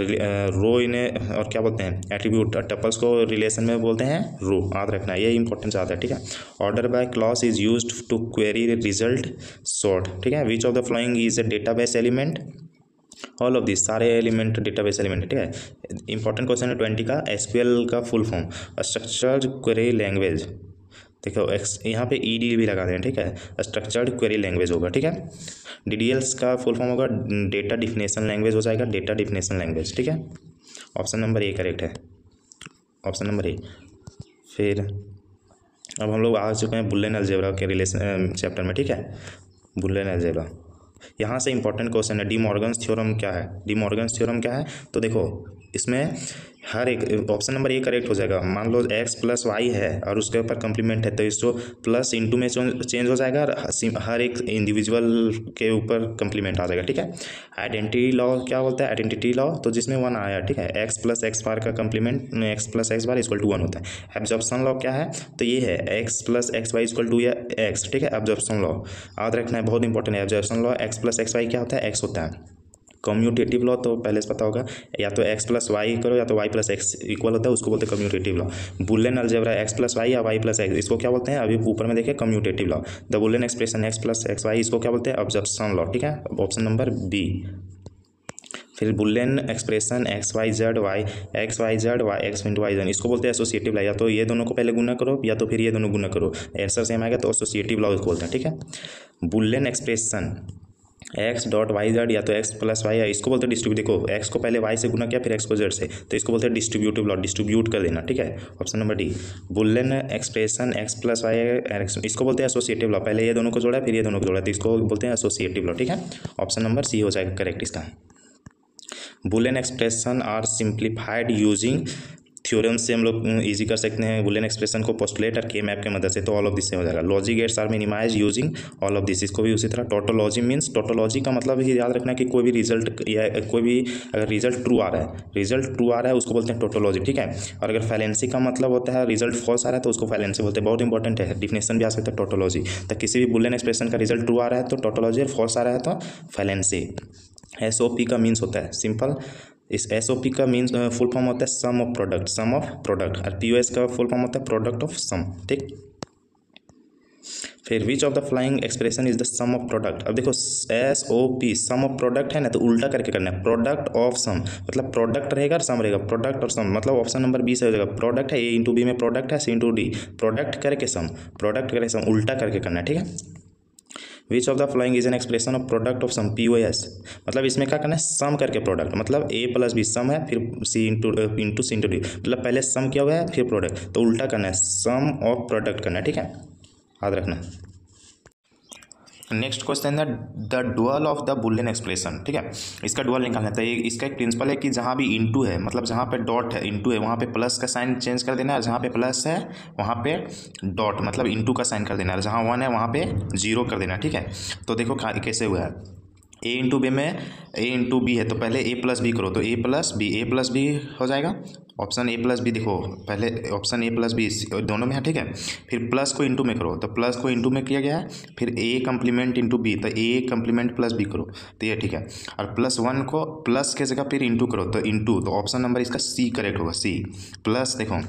रो इन ए, और क्या बोलते हैं, एट्रीब्यूट टपल्स को रिलेशन में बोलते हैं रो, याद रखना ये इंपॉर्टेंस आता है, ठीक है। Order by clause is used to query result sort, ठीक है। Which of the following is a database element, all of this, सारे एलिमेंट डेटाबेस एलिमेंट, ठीक है। इंपॉर्टेंट क्वेश्चन है 20 का, SQL का full form structured query language, देखो यहाँ पे ED भी लगा दें, ठीक है। स्ट्रक्चर्ड क्वेरी लैंग्वेज होगा, ठीक है। DDLs का फुल फॉर्म होगा डेटा डिफिनेशन लैंग्वेज हो जाएगा, डेटा डिफिनेशन लैंग्वेज, ठीक है। ऑप्शन नंबर A करेक्ट है, ऑप्शन नंबर A। फिर अब हम लोग आ चुके हैं बुलियन अलजेब्रा के रिलेशन चैप्टर में, ठीक है। बुलियन अलजेब्रा, यहाँ से इंपॉर्टेंट क्वेश्चन है, डी मॉर्गन्स थ्योरम क्या है, डी मॉर्गन्स थ्योरम क्या है, तो देखो इसमें हर एक ऑप्शन नंबर A करेक्ट हो जाएगा। मान लो x + y है और उसके ऊपर कंप्लीमेंट है, तो इसको प्लस इंटू में चेंज हो जाएगा और हर एक इंडिविजुअल के ऊपर कंप्लीमेंट आ जाएगा, ठीक है। आइडेंटिटी लॉ क्या बोलता है, आइडेंटिटी लॉ, तो जिसमें 1 आया, ठीक है। x + x बार का कंप्लीमेंट x + x बार = 1 होता है। एब्जॉर्प्शन लॉ क्या है, तो ये है x + xy = x, ठीक है। एब्जॉर्प्शन लॉ याद रखना है, बहुत इंपॉर्टेंट है एब्जॉर्प्शन लॉ। x + xy क्या होता है, x होता है। कम्यूटेटिव लॉ तो पहले से पता होगा, या तो x + y करो या तो y + x इक्वल होता है, उसको बोलते हैं commutative law. Boolean algebra x + y या y + x, इसको क्या बोलते हैं, अभी ऊपर में देखिए commutative law. The Boolean expression x + xy, इसको क्या बोलते हैं, ऑब्जर्प्शन लॉ, ठीक है। Option number B। फिर Boolean expression x y z y x y z, इसको बोलते हैं एसोसिएटिव लॉ, या तो ये दोनों को पहले गुना करो या तो फिर ये दोनों गुना करो, आंसर सेम आएगा, तो एसोसिएटिव लॉ इसको बोलते हैं, ठीक है। बुलियन एक्सप्रेशन x.y z या तो x + y है, इसको बोलते हैं डिस्ट्रीब्यूट। देखो x को पहले y से गुना किया फिर x को z से, तो इसको बोलते हैं डिस्ट्रीब्यूटिव लॉ, डिस्ट्रीब्यूट कर देना, ठीक है। Option number D। Boolean expression x + y, इसको बोलते हैं एसोसिएटिव लॉ, पहले ये दोनों को जोड़ा फिर ये दोनों को जोड़ा, तो इसको बोलते हैं एसोसिएटिव लॉ, ठीक है। ऑप्शन नंबर C हो जाएगा करेक्ट इसका। Boolean expression are simplified using theorem से हम लोग इजी कर सकते हैं बुलियन एक्सप्रेशन को, पोस्टुलेट और K-मैप की मदद से, तो ऑल ऑफ दिस से हो जाएगा। Logic gates are minimize using all of this, इसको भी उसी तरह। टोटोलॉजी मीन्स, टोटोलॉजी का मतलब ही याद रखना कि कोई भी रिजल्ट या कोई भी अगर रिजल्ट ट्रू आ रहा है उसको बोलते हैं टोटोलॉजी, ठीक है। और अगर फैलेंसी का मतलब होता है रिजल्ट फॉल्स आ रहा है तो उसको फैलेंसी बोलते हैं, बहुत इंपॉर्टेंट है, डिफिनेशन भी आ सकता है टोटोलॉजी। तो किसी भी बुलियन एक्सप्रेशन का रिजल्ट ट्रू आ रहा है तो टोटोलॉजी, और फॉल्स आ रहा है तो फैलेंसी। SOP का मीन्स होता है सिंपल, इस SOP का मीन्स फुल फॉर्म होता है सम ऑफ प्रोडक्ट, और POS का फुल फॉर्म होता है प्रोडक्ट ऑफ सम, ठीक। फिर which of the following expression is the sum of product, अब देखो SOP सम ऑफ प्रोडक्ट है ना, तो उल्टा करके करना है, प्रोडक्ट ऑफ सम, मतलब प्रोडक्ट रहेगा और सम रहेगा, प्रोडक्ट और सम, मतलब ऑप्शन नंबर B से हो जाएगा। प्रोडक्ट है A × B में प्रोडक्ट है, C × D, प्रोडक्ट करके सम, उल्टा करके करना है, ठीक है। Which of the following is an expression of product of sum, POS, मतलब इसमें क्या करना है, सम करके प्रोडक्ट, मतलब A + B सम है, फिर C × D, मतलब पहले सम किया हुआ है फिर प्रोडक्ट, तो उल्टा करना है, सम ऑफ प्रोडक्ट करना है, ठीक है, याद रखना। नेक्स्ट क्वेश्चन है the dual of the Boolean expression, ठीक है। इसका डुअल निकालना है, तो इसका एक प्रिंसिपल है कि जहाँ भी इंटू है, मतलब जहाँ पे डॉट है इंटू है वहाँ पे प्लस का साइन चेंज कर देना है, और जहाँ पे प्लस है वहाँ पे डॉट मतलब इंटू का साइन कर देना है, जहाँ 1 है वहाँ पे 0 कर देना है, ठीक है। तो देखो कैसे हुआ है, A × B में A × B है, तो पहले A + B करो, तो A + B हो जाएगा, ऑप्शन ए प्लस बी देखो, पहले ऑप्शन ए प्लस बी दोनों में है, ठीक है। फिर प्लस को इंटू में करो, तो प्लस को इंटू में किया गया है, फिर ए कंप्लीमेंट इंटू बी, तो ए कंप्लीमेंट प्लस बी करो, तो ये ठीक है। और प्लस वन को प्लस के जगह फिर इंटू करो, तो इंटू, तो ऑप्शन नंबर इसका सी करेक्ट होगा, सी। प्लस देखो,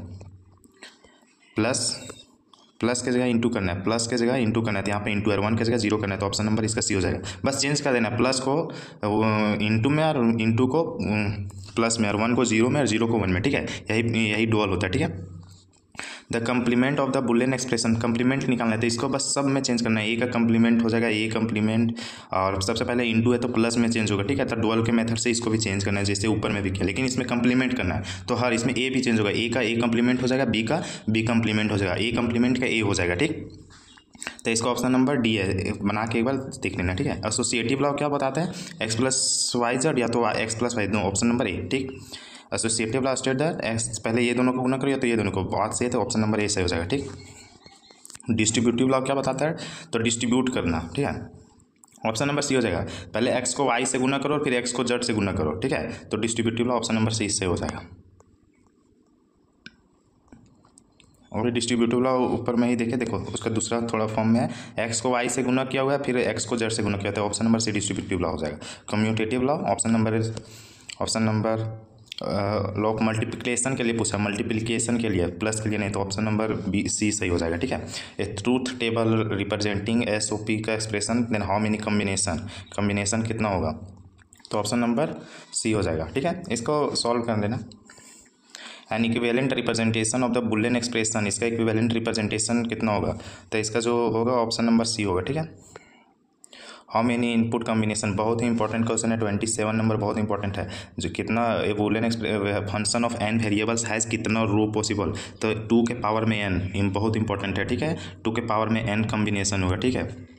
प्लस के जगह इंटू करना है, प्लस के जगह इंटू करना है, तो यहाँ पे इंटू है, वन के जगह जीरो करना है, तो ऑप्शन नंबर इसका सी हो जाएगा। बस चेंज कर देना, प्लस को इंटू में और इंटू को प्लस में, और वन को जीरो में और जीरो को वन में, ठीक है। यही डुअल होता है, ठीक है। The complement of the Boolean expression, complement निकालना है, तो इसको बस सब में चेंज करना है। ए का कंप्लीमेंट हो जाएगा ए कंप्लीमेंट, और सबसे पहले इंटू है तो प्लस में चेंज होगा, ठीक है। तो डुअल के मेथड से इसको भी चेंज करना है, जैसे ऊपर में भी किया, लेकिन इसमें कंप्लीमेंट करना है, तो हर इसमें ए भी चेंज होगा, ए का ए कंप्लीमेंट हो जाएगा, बी का बी कंप्लीमेंट हो जाएगा, ए कंप्लीमेंट का ए हो जाएगा, ठीक। तो इसका ऑप्शन नंबर डी है, बना के एक बार देख लेना, ठीक है। एसोसिएटिव लॉ क्या बताते हैं, एक्स प्लस वाई जेड या तो X plus Y, option number A, ठीक। Associative law state that X, पहले ये दोनों को गुना करो या तो ये दोनों को, बात से तो ऑप्शन नंबर ए सही हो जाएगा, ठीक। डिस्ट्रीब्यूटिव लॉ क्या बताता है, तो डिस्ट्रीब्यूट करना, ठीक है, ऑप्शन नंबर सी हो जाएगा। पहले एक्स को वाई से गुना करो, फिर एक्स को जेड से गुना करो, ठीक है। तो distributive law option number C इससे हो जाएगा। और डिस्ट्रीब्यूटिव लॉ ऊपर में ही देखो उसका दूसरा थोड़ा फॉर्म में है, एक्स को वाई से गुना किया हुआ है, फिर एक्स को जेड से गुना किया, तो option number C distributive law हो जाएगा। Commutative law option number law of multiplication के लिए पूछा, मल्टीप्लिकेशन के लिए, प्लस के लिए नहीं, तो ऑप्शन नंबर बी सी सही हो जाएगा, ठीक है। A truth table representing SOP का expression, then how many combination कितना होगा, तो ऑप्शन नंबर सी हो जाएगा, ठीक है। इसको सॉल्व कर देना। N equivalent representation of the Boolean expression, इसका इक्विवेलेंट रिप्रेजेंटेशन कितना होगा, तो इसका जो होगा ऑप्शन नंबर सी होगा, ठीक है। हाउ मेनी इनपुट कॉम्बिनेशन, बहुत ही इंपॉर्टेंट क्वेश्चन है, 27 नंबर बहुत इंपॉर्टेंट है, जो कितना a Boolean function of N variables has कितना रो पॉसिबल, तो 2 के पावर में n बहुत इंपॉर्टेंट है, ठीक है। 2 के पावर में n कॉम्बिनेशन होगा, ठीक है।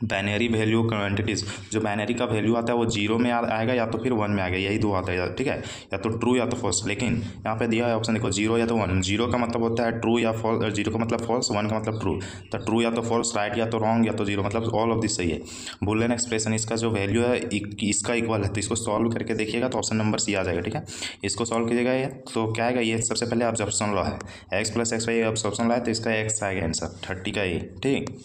बाइनरी वैल्यू क्वांटिटीज़, जो बाइनरी का वैल्यू आता है वो जीरो में आएगा या तो फिर वन में आएगा, यही दो आता है, ठीक है, या तो ट्रू या तो फॉल्स। लेकिन यहाँ पे दिया है ऑप्शन देखो, जीरो या तो वन, जीरो का मतलब होता है ट्रू या फॉल्स, जीरो का मतलब फॉल्स, वन का मतलब ट्रू, तो ट्रू या तो फॉल्स, राइट या तो रॉन्ग या तो जीरो, मतलब ऑल ऑफ दिस सही है। बुलियन एक्सप्रेशन इसका जो वैल्यू है इसका इक्वल है, तो इसको सॉल्व करके देखिएगा तो ऑप्शन नंबर सी आ जाएगा, ठीक है। इसको सॉल्व कीजिएगा ये तो क्या आएगा, ये सबसे पहले ऑब्जर्प्शन लॉ है, X plus X Y absorption law है, तो इसका एक्स आएगा आंसर 30 का ए, ठीक।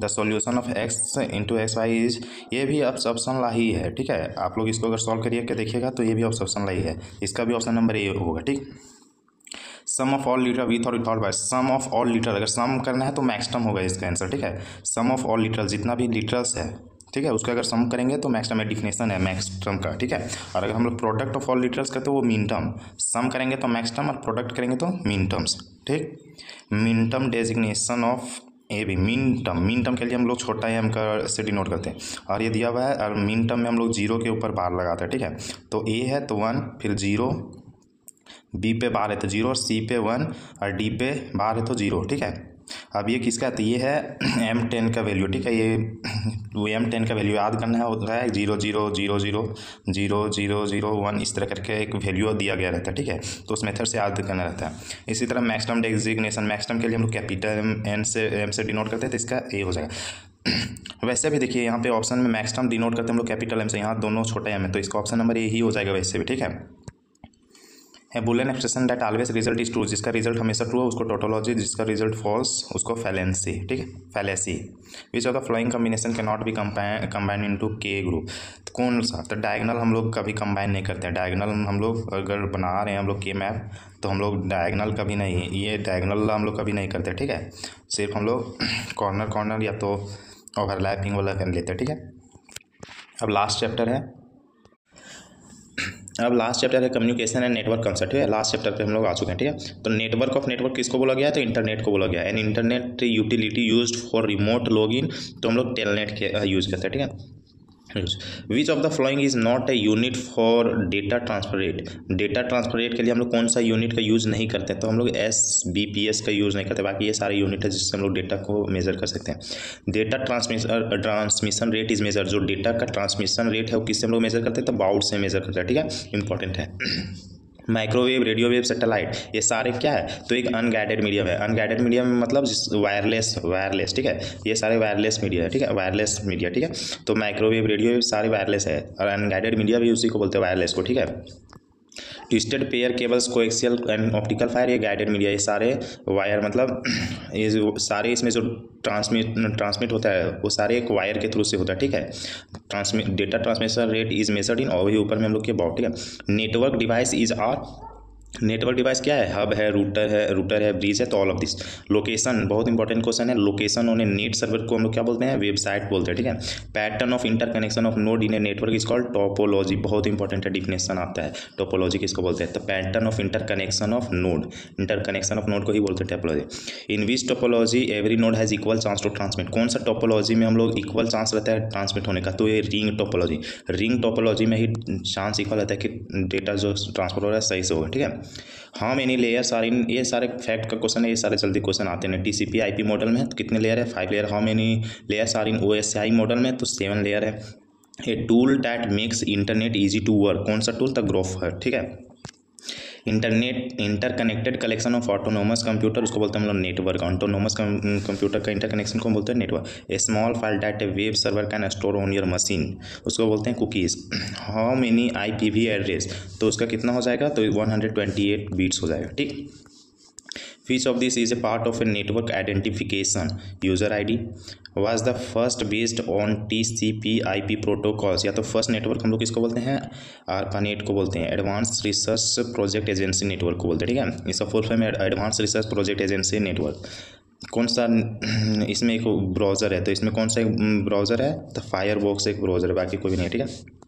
The solution of X into X Y is, ये भी ऑप्शन ला ही है, ठीक है। आप लोग इसको अगर सॉल्व करिए के देखिएगा तो ये भी ऑप्शन ला ही है, इसका भी ऑप्शन नंबर ए होगा, ठीक। Sum of all litre with और without by, sum of all litre अगर सम करना है तो मैक्सटर्म होगा इसका आंसर, ठीक है। सम ऑफ ऑल लीटर, जितना भी लीटर्स है, ठीक है, उसका अगर सम करेंगे तो मैक्सटर्म है, डिफिनेशन है मैक्सटर्म का, ठीक है। और अगर हम लोग प्रोडक्ट ऑफ ऑल लीटर्स करते हैं वो मीन टर्म, सम करेंगे तो मैक्सटर्म और प्रोडक्ट करेंगे तो मीन टर्म्स, ठीक। मीन टर्म डेजिग्नेशन ऑफ ए भी, मीन टर्म के लिए हम लोग छोटा एम का से डिनोट करते हैं, और ये दिया हुआ है, और मीन टर्म में हम लोग जीरो के ऊपर बार लगाते हैं, ठीक है। तो ए है तो 1, फिर 0, बी पे बार है तो 0, सी पे 1 और डी पे बार है तो 0, ठीक है। अब ये किसका है, तो ये है M10 का वैल्यू, ठीक है। ये M10 का वैल्यू याद करना है, होता है 0 0 0 0 0 0 0 1, इस तरह करके एक वैल्यू दिया गया रहता है, ठीक है। तो उस मेथड से याद करना रहता है। इसी तरह मैक्सटर्म डेजिग्नेशन, मैक्सटर्म के लिए हम लोग कैपिटल एम से डिनोट करते हैं, तो इसका ए हो जाएगा। वैसे भी देखिए यहाँ पे ऑप्शन में मैक्सटर्म डिनोट करते हैं हम लोग कैपिटल एम से, यहाँ दोनों छोटा एम है, तो इसका ऑप्शन नंबर ए ही हो जाएगा वैसे भी, ठीक है। Boolean expression that always result is true, जिसका रिजल्ट हमेशा ट्रू है उसको टोटोलॉजी, जिसका रिजल्ट फॉल्स उसको फैलेंसी, ठीक है, fallacy. Which of the flowing combination can not B combine into के ग्रुप, तो कौन सा, तो डायगोनल हम लोग कभी कंबाइन नहीं करते हैं, डायगोनल हम लोग अगर बना रहे हैं हम लोग के मैप, तो हम लोग डायगोनल कभी नहीं, ये डायगोनल हम लोग कभी नहीं करते, ठीक है। सिर्फ हम लोग कॉर्नर या तो ओवरलैपिंग वाला कर लेते हैं, ठीक है। अब लास्ट चैप्टर है कम्युनिकेशन एंड नेटवर्क कंसेप्ट, है लास्ट चैप्टर पे हम लोग आ चुके हैं, ठीक है। तो नेटवर्क किसको बोला गया है, तो इंटरनेट को बोला गया है। An internet utility used for remote login, तो हम लोग टेलनेट के यूज़ करते हैं, ठीक है। Which of the following is not a unit for data transfer rate, data transfer rate के लिए हम लोग कौन सा यूनिट का यूज़ नहीं करते, तो हम लोग SBPS का यूज़ नहीं करते, बाकी ये सारे यूनिट है जिससे हम लोग डेटा को मेजर कर सकते हैं। Data transmission rate is measure, जो डेटा का ट्रांसमिशन रेट है वो किससे हम लोग मेजर करते हैं, तो बाउट से मेजर करते हैं, ठीक है, इंपॉर्टेंट है। माइक्रोवेव, रेडियो वेव, सैटेलाइट, ये सारे क्या है, तो एक अनगाइडेड मीडियम है। अनगाइडेड मीडियम मतलब वायरलेस, ठीक है, ये सारे वायरलेस मीडिया है, ठीक है, वायरलेस मीडिया, ठीक है। तो माइक्रोवेव, रेडियो वेव सारे वायरलेस है, और अनगाइडेड मीडिया भी उसी को बोलते हैं वायरलेस को, ठीक है। Twisted pair cables, coaxial and optical fire, ये गाइडेड मीडिया, ये सारे वायर मतलब ये जो सारे इसमें जो ट्रांसमिट होता है वो सारे एक वायर के थ्रू से होता है, ठीक है। Data transmission rate is measured in, और वही ऊपर में हम लोग के अबाउट, ठीक है। Network device is are, network device क्या है, हब है, रूटर है, ब्रिज है, तो ऑल ऑफ दिस। लोकेशन बहुत इंपॉर्टेंट क्वेश्चन है, location on a net server को हम लोग क्या बोलते हैं, वेबसाइट बोलते हैं, ठीक है। Pattern of interconnection of node in a network is called topology, बहुत इंपॉर्टेंट है, डिफिनेशन आता है टोपोलॉजी किसको बोलते हैं, तो pattern of interconnection of node, interconnection of node को ही बोलते हैं topology. In which topology every node has equal chance to transmit, कौन सा टोपोलॉजी में हम लोग इक्वल चांस रहता है ट्रांसमिट होने का, तो ये रिंग टोपोलॉजी, रिंग टोपोलॉजी में ही चांस इक्वल रहता है कि डेटा जो ट्रांसफर हो रहा है सही से होगा, ठीक है। हाँ मेनी लेयर्स आर इन, ये सारे फैक्ट का क्वेश्चन है, ये सारे जल्दी क्वेश्चन आते हैं। टीसीपी आईपी मॉडल में तो कितने लेयर है, 5 layer. How many layers are in OSI model में, तो 7 लेयर है। A tool that makes internet easy to work, कौन सा टूल, द ग्रोफ है, ठीक है। Internet interconnected collection of autonomous computer, उसको बोलते हैं हम लोग नेटवर्क। ऑटोनोमस कंप्यूटर का इंटरकनेक्शन को बोलते हैं network. A small file that a web server can store on your machine, उसको बोलते हैं cookies. How many IPv address, तो उसका कितना हो जाएगा, तो 128 बीट्स हो जाएगा, ठीक। Which of this is a part of a network identification? User ID was the first based on TCP/IP protocols, या तो फर्स्ट नेटवर्क हम लोग किसको बोलते हैं, ARPANET को बोलते हैं, advance research project agency network को बोलते हैं, ठीक है। इसका फुल फॉर्म है advance research project agency network. कौन सा, इसमें एक ब्राउज़र है, तो इसमें कौन सा एक ब्राउज़र है, तो फायरफॉक्स एक ब्राउज़र है, बाकी कोई भी नहीं, ठीक है।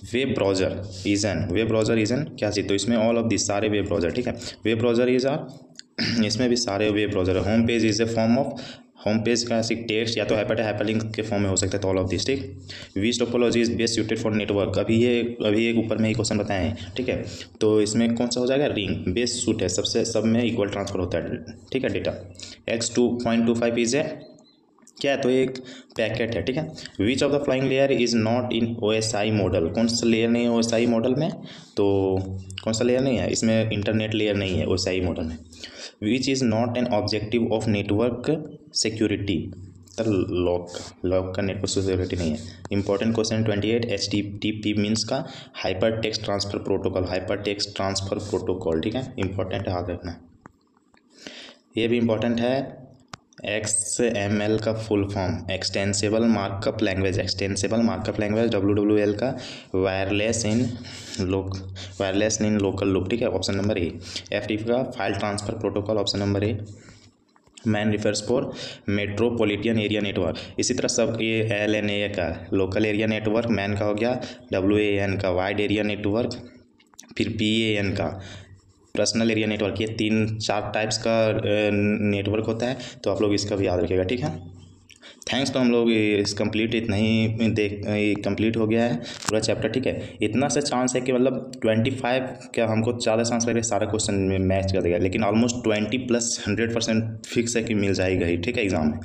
वेब ब्राउज़र इज एन क्या चीज़, तो इसमें ऑल ऑफ दिस सारे वेब ब्राउज़र, ठीक है। वेब ब्राउज़र इज इसमें भी सारे वेब ब्राउज़र है। Home page is a form of, home page का टेक्स्ट या तो हाइपरलिंक के फॉर्म में हो सकता है, तो ऑल ऑफ दिस, ठीक। Which topology is best suited for network, अभी एक ऊपर में ही क्वेश्चन बताए हैं, ठीक है। तो इसमें कौन सा हो जाएगा, रिंग बेस्ट सूट है, सबसे सब में इक्वल ट्रांसफर होता है, ठीक है। डेटा X2.25 इज ए क्या है, तो एक पैकेट है, ठीक है। Which of the flying layer is not in OSI model, कौन सा लेयर नहीं है ओएसआई मॉडल में, तो कौन सा लेयर नहीं है, इसमें इंटरनेट लेयर नहीं है ओएसआई मॉडल में। Which is not an objective of network security, तो लॉक का नेटवर्क सिक्योरिटी नहीं है। इंपॉर्टेंट क्वेश्चन 28, HTTP मीन्स का hyper text transfer protocol, hyper text transfer protocol, ठीक है, इंपॉर्टेंट है, याद रखना। ये भी इंपॉर्टेंट है। XML का full form extensible markup language, extensible markup language. WWL का वायरलेस इन लोकल लूप, ठीक है, ऑप्शन नंबर ए। FTP का file transfer protocol, option number A. Man refers for metropolitan area network, इसी तरह सब ये LNA का लोकल एरिया नेटवर्क, मैन का हो गया, WAN का वाइड एरिया नेटवर्क, फिर PAN का पर्सनल एरिया नेटवर्क, ये 3-4 टाइप्स का नेटवर्क होता है, तो आप लोग इसका भी याद रखिएगा, ठीक है। थैंक्स, तो हम लोग इस कंप्लीट इतना ही कंप्लीट हो गया है पूरा चैप्टर, ठीक है। इतना सा चांस है कि मतलब 25 क्या हमको ज़्यादा चांस लग रहा है सारा क्वेश्चन में मैच कर देगा, लेकिन ऑलमोस्ट 20 + 100% फिक्स है कि मिल जाएगा ही, ठीक है, एग्जाम में।